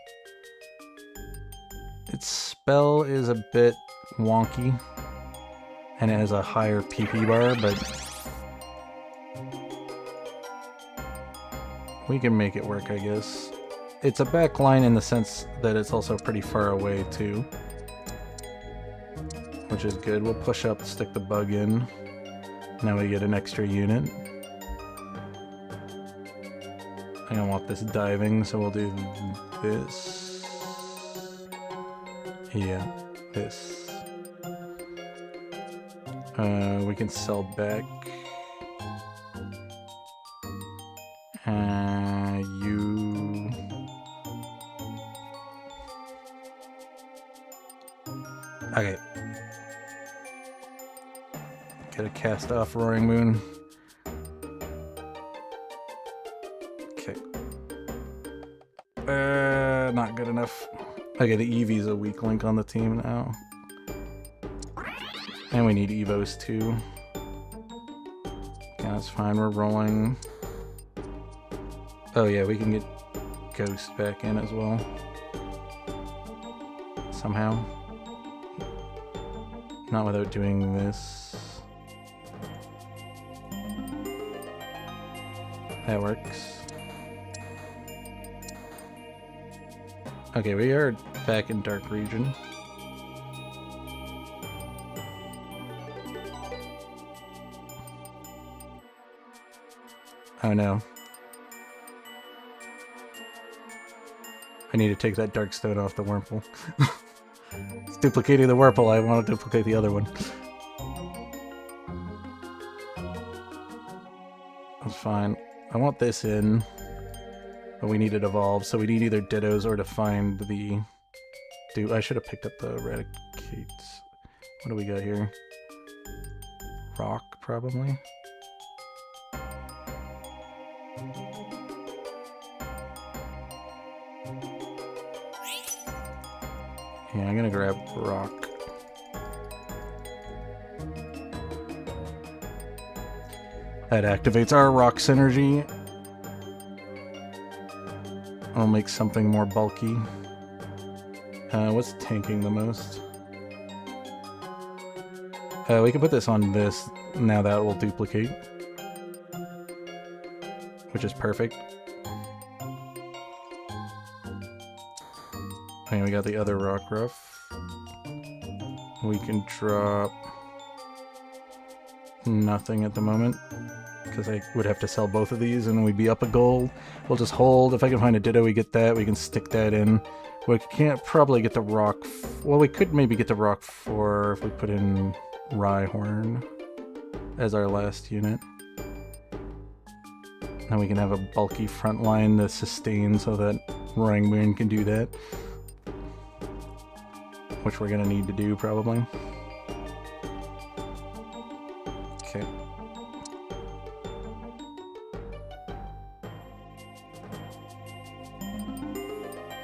Its spell is a bit wonky, and it has a higher PP bar, but we can make it work, I guess. It's a backline in the sense that it's also pretty far away, too, which is good. We'll push up, stick the bug in. Now we get an extra unit. I don't want this diving, so we'll do this. Yeah, this. We can sell back. You. Okay. Get a cast off Roaring Moon. Okay. Not good enough. Okay, the Eevee's a weak link on the team now. And we need Evos too. Yeah, that's fine, we're rolling. Oh yeah, we can get Ghost back in as well. Somehow. Not without doing this. That works. Okay, we are back in Dark Region. Oh no. I need to take that Dark Stone off the Wurmple. It's duplicating the Wurmple, I want to duplicate the other one. That's fine. I want this in, but we need it evolved, so we need either Dittos or to find the... Dude, I should have picked up the Eradicates. What do we got here? Rock, probably? Yeah, I'm gonna grab Rock. That activates our Rock synergy. I'll make something more bulky. What's tanking the most? We can put this on this. Now that will duplicate. Which is perfect. Okay, we got the other Rockruff. We can drop nothing at the moment, because I would have to sell both of these and we'd be up a gold. We'll just hold. If I can find a Ditto, we get that. We can stick that in. We can't probably get the Rock... Well, we could maybe get the Rock for if we put in Rhyhorn as our last unit. Then we can have a bulky front line to sustain so that Roaring Moon can do that. Which we're gonna need to do, probably. Okay.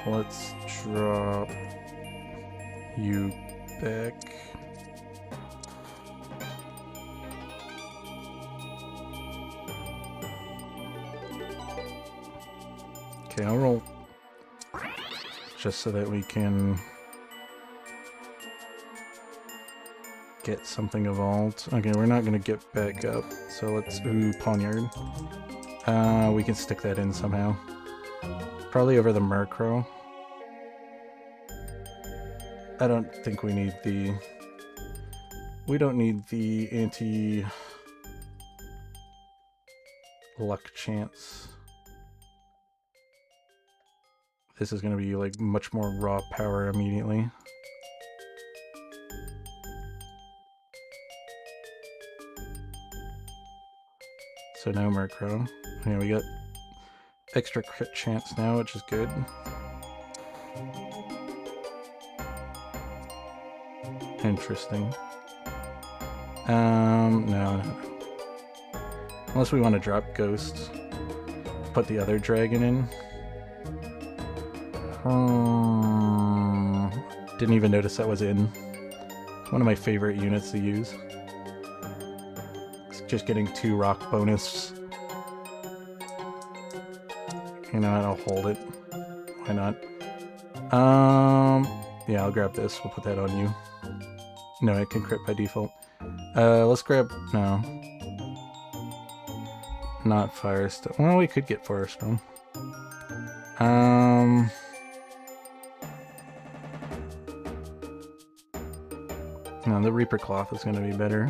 Let's drop you back. Okay, I'll roll just so that we can get something evolved. Okay, we're not gonna get back up, so let's... Ooh, Pawniard. We can stick that in somehow. Probably over the Murkrow. I don't think we need the... We don't need the anti-luck chance. This is gonna be like much more raw power immediately. So no Murkrow. Yeah, we got extra crit chance now, which is good. Interesting. No. Unless we want to drop Ghost. Put the other dragon in. Didn't even notice that was in. One of my favorite units to use. Just getting 2 rock bonus. You know, I'll hold it. Why not? Yeah, I'll grab this. We'll put that on you. No, it can crit by default. Let's grab... No. Not Firestone. Well, we could get Firestone. No, the Reaper Cloth is going to be better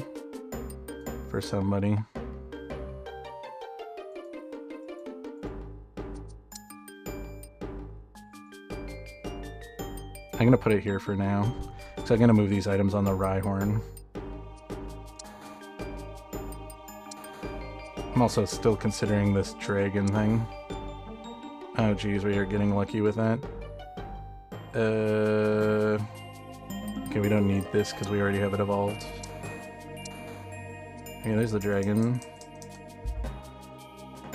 for somebody. I'm going to put it here for now. So I'm going to move these items on the Rhyhorn. I'm also still considering this dragon thing. Oh geez, we are getting lucky with that. Okay, we don't need this because we already have it evolved. Okay, there's the dragon.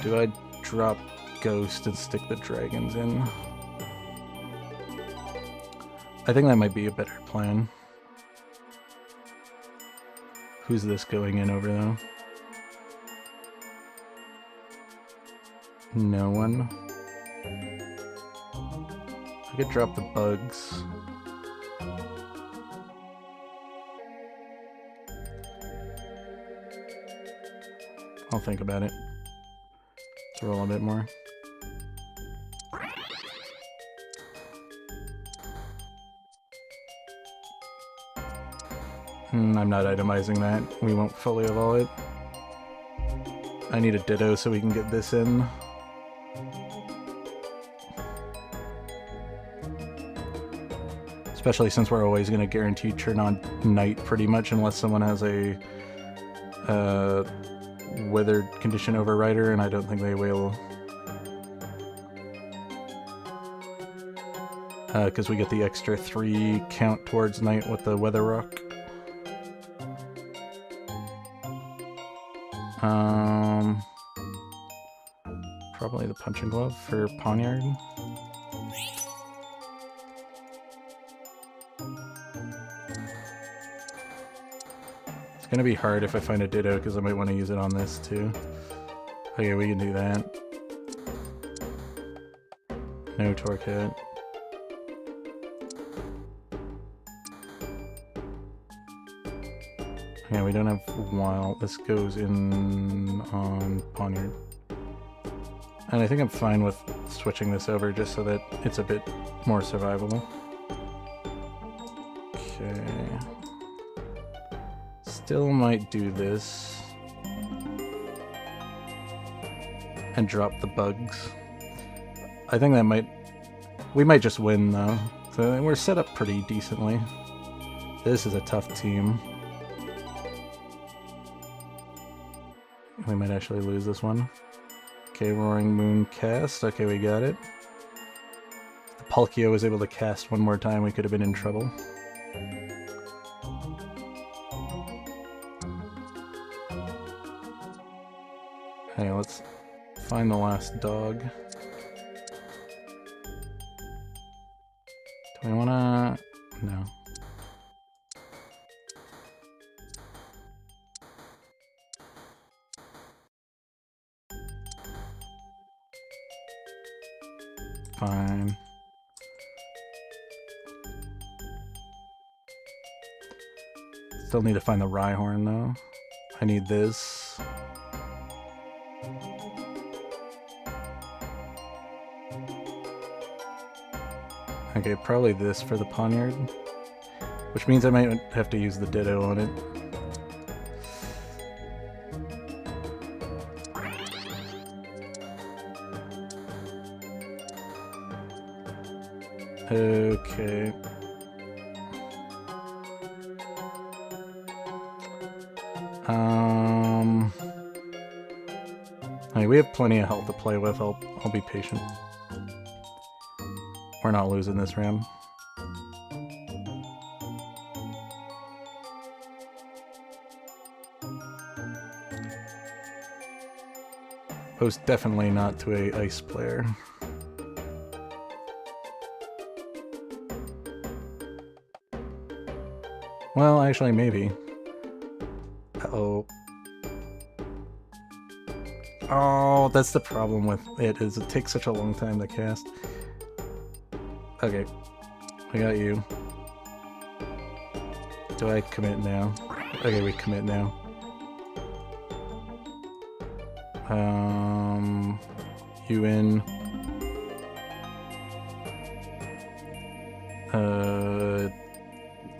Do I drop Ghost and stick the dragons in? I think that might be a better plan. Who's this going in over, though? No one. I could drop the bugs. I'll think about it. Let's roll a bit more. I'm not itemizing that. We won't fully evolve it. I need a Ditto so we can get this in. Especially since we're always going to guarantee turn on night pretty much unless someone has a weathered condition overrider, and I don't think they will. Because we get the extra 3 count towards night with the weather rock. Probably the punching glove for Poniard. It's gonna be hard if I find a Ditto because I might want to use it on this too. Okay, we can do that. No torque hit. Yeah, we don't have wild. This goes in on Poniard. And I think I'm fine with switching this over just so that it's a bit more survivable. Okay. Still might do this. And drop the bugs. I think that might... We might just win though. So we're set up pretty decently. This is a tough team. We might actually lose this one. Okay, Roaring Moon cast. Okay, we got it. If Palkia was able to cast one more time, we could have been in trouble. Hey, let's find the last dog. Do we wanna... No. Fine. Still need to find the Rhyhorn though. I need this. Okay, probably this for the Poniard. Which means I might have to use the Ditto on it. Okay. I mean, we have plenty of health to play with. I'll be patient. We're not losing this ram. Most definitely not to a ice player. Well, actually, maybe. Uh-oh. Oh, that's the problem with it, is it takes such a long time to cast. Okay. I got you. Do I commit now? Okay, we commit now. You in.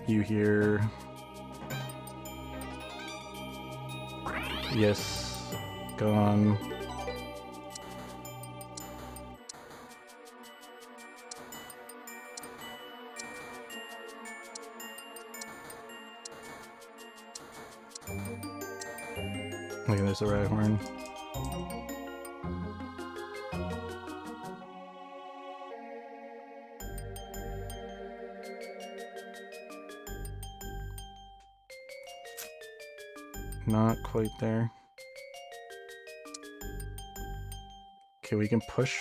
You here. Yes. Gone. Look at this, a Rhyhorn. Not quite there. Okay, we can push.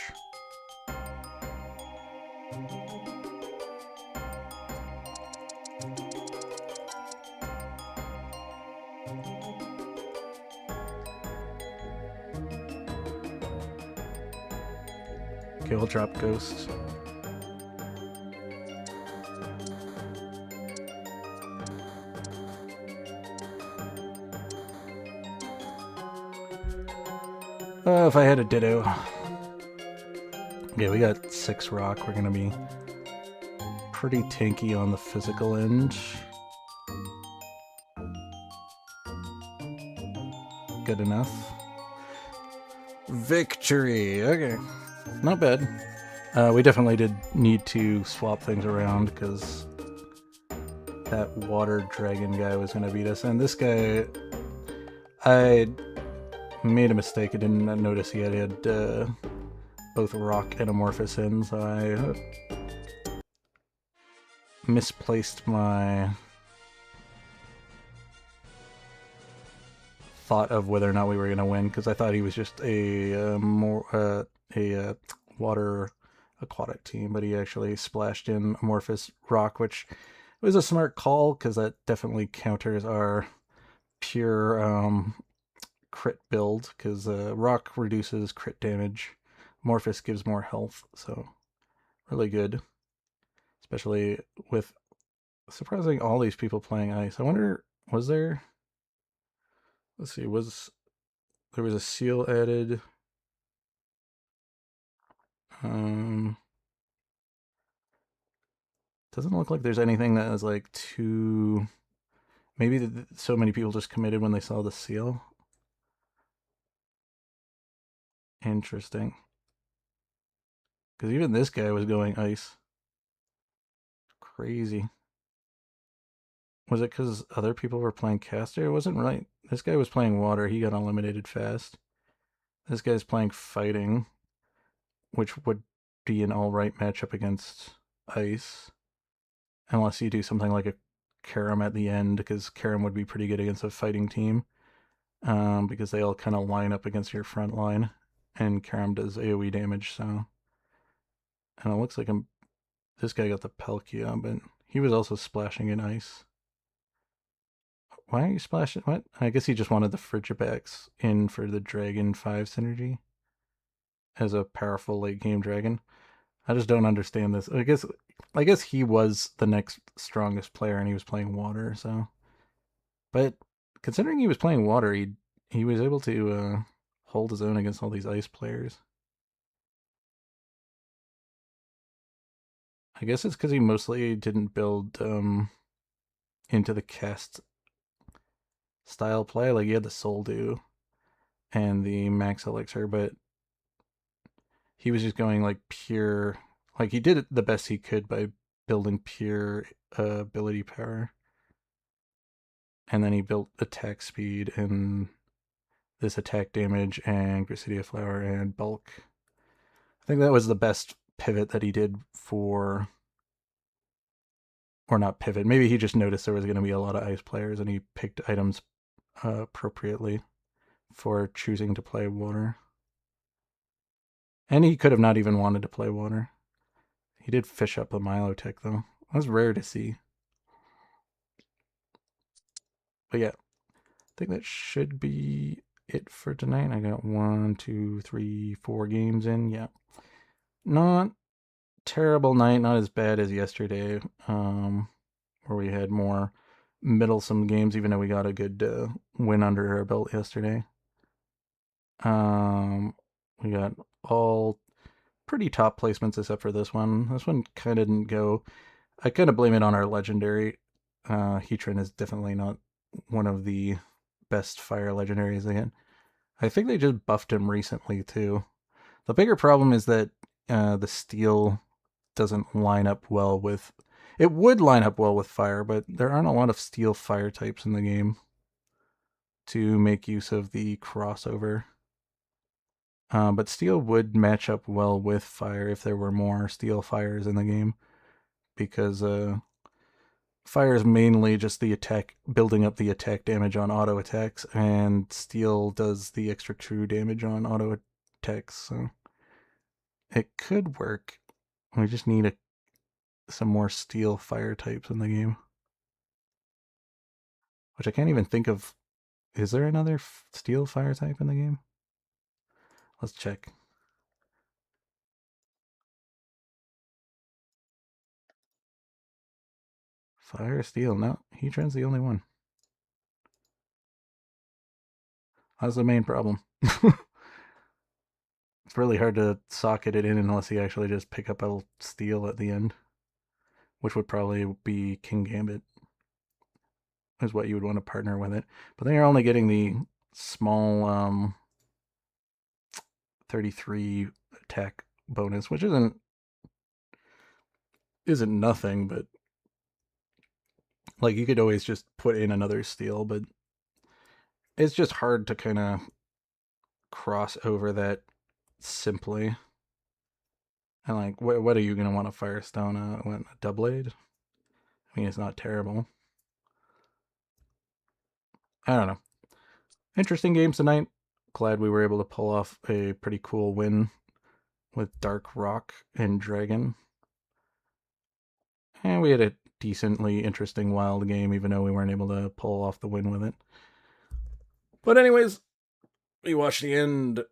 Okay, we'll drop Ghost. If I had a Ditto. Okay, we got 6 rock. We're gonna be pretty tanky on the physical end. Good enough. Victory! Okay. Not bad. We definitely did need to swap things around because that water dragon guy was going to beat us. And this guy, I made a mistake. I didn't notice he had both rock and amorphous in, so I misplaced my thought of whether or not we were going to win because I thought he was just a water aquatic team, but he actually splashed in amorphous rock, which was a smart call because that definitely counters our pure crit build because rock reduces crit damage, amorphous gives more health, so really good, especially with surprising all these people playing ice. I wonder, was there, let's see, there was a seal added. Doesn't look like there's anything that is like too. Maybe so many people just committed when they saw the seal. Interesting. Because even this guy was going ice. Crazy. Was it because other people were playing caster? It wasn't right. This guy was playing water. He got eliminated fast. This guy's playing fighting, which would be an alright matchup against ice. Unless you do something like a Karam at the end, because Karam would be pretty good against a fighting team. Because they all kind of line up against your front line. And Karam does AoE damage, so. And it looks like this guy got the Palkia, but he was also splashing in ice. Why are you splashing? What? I guess he just wanted the Frigibax in for the Dragon 5 synergy as a powerful late game dragon. I just don't understand this. I guess he was the next strongest player and he was playing water, so. But considering he was playing water, he was able to hold his own against all these ice players. I guess it's because he mostly didn't build into the cast style play. Like, he had the Soul Dew and the Max Elixir, but he was just going like pure. Like, he did the best he could by building pure ability power. And then he built attack speed and this attack damage and Gracidia Flower and bulk. I think that was the best pivot that he did for. Or not pivot. Maybe he just noticed there was going to be a lot of ice players and he picked items appropriately for choosing to play water. And he could have not even wanted to play water. He did fish up the Milotech, though. That's rare to see. But yeah, I think that should be it for tonight. I got 1, 2, 3, 4 games in. Yeah. Not terrible night, not as bad as yesterday, where we had more middlesome games, even though we got a good win under our belt yesterday. We got all pretty top placements except for this one. This one kind of didn't go. I kind of blame it on our legendary. Heatran is definitely not one of the best fire legendaries again. I think they just buffed him recently too. The bigger problem is that the steel doesn't line up well with. It would line up well with fire, but there aren't a lot of steel fire types in the game to make use of the crossover. But steel would match up well with fire if there were more steel fires in the game, because Fire is mainly just the attack, building up the attack damage on auto attacks, and steel does the extra true damage on auto attacks. So it could work. We just need some more steel fire types in the game, which I can't even think of. Is there another steel fire type in the game? Let's check. Fire, steel. No, Heatran's the only one. That's the main problem. It's really hard to socket it in unless you actually just pick up a steel at the end, which would probably be Kingambit, is what you would want to partner with it. But then you're only getting the small 33 attack bonus, which isn't nothing, but like you could always just put in another steel, but it's just hard to kind of cross over that simply. And like, what are you gonna want to Firestone? A Doublade? I mean, it's not terrible. I don't know. Interesting games tonight. Glad we were able to pull off a pretty cool win with Dark Rock and Dragon. And we had a decently interesting wild game, even though we weren't able to pull off the win with it. But anyways, we watched the end.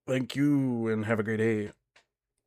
Thank you, and have a great day.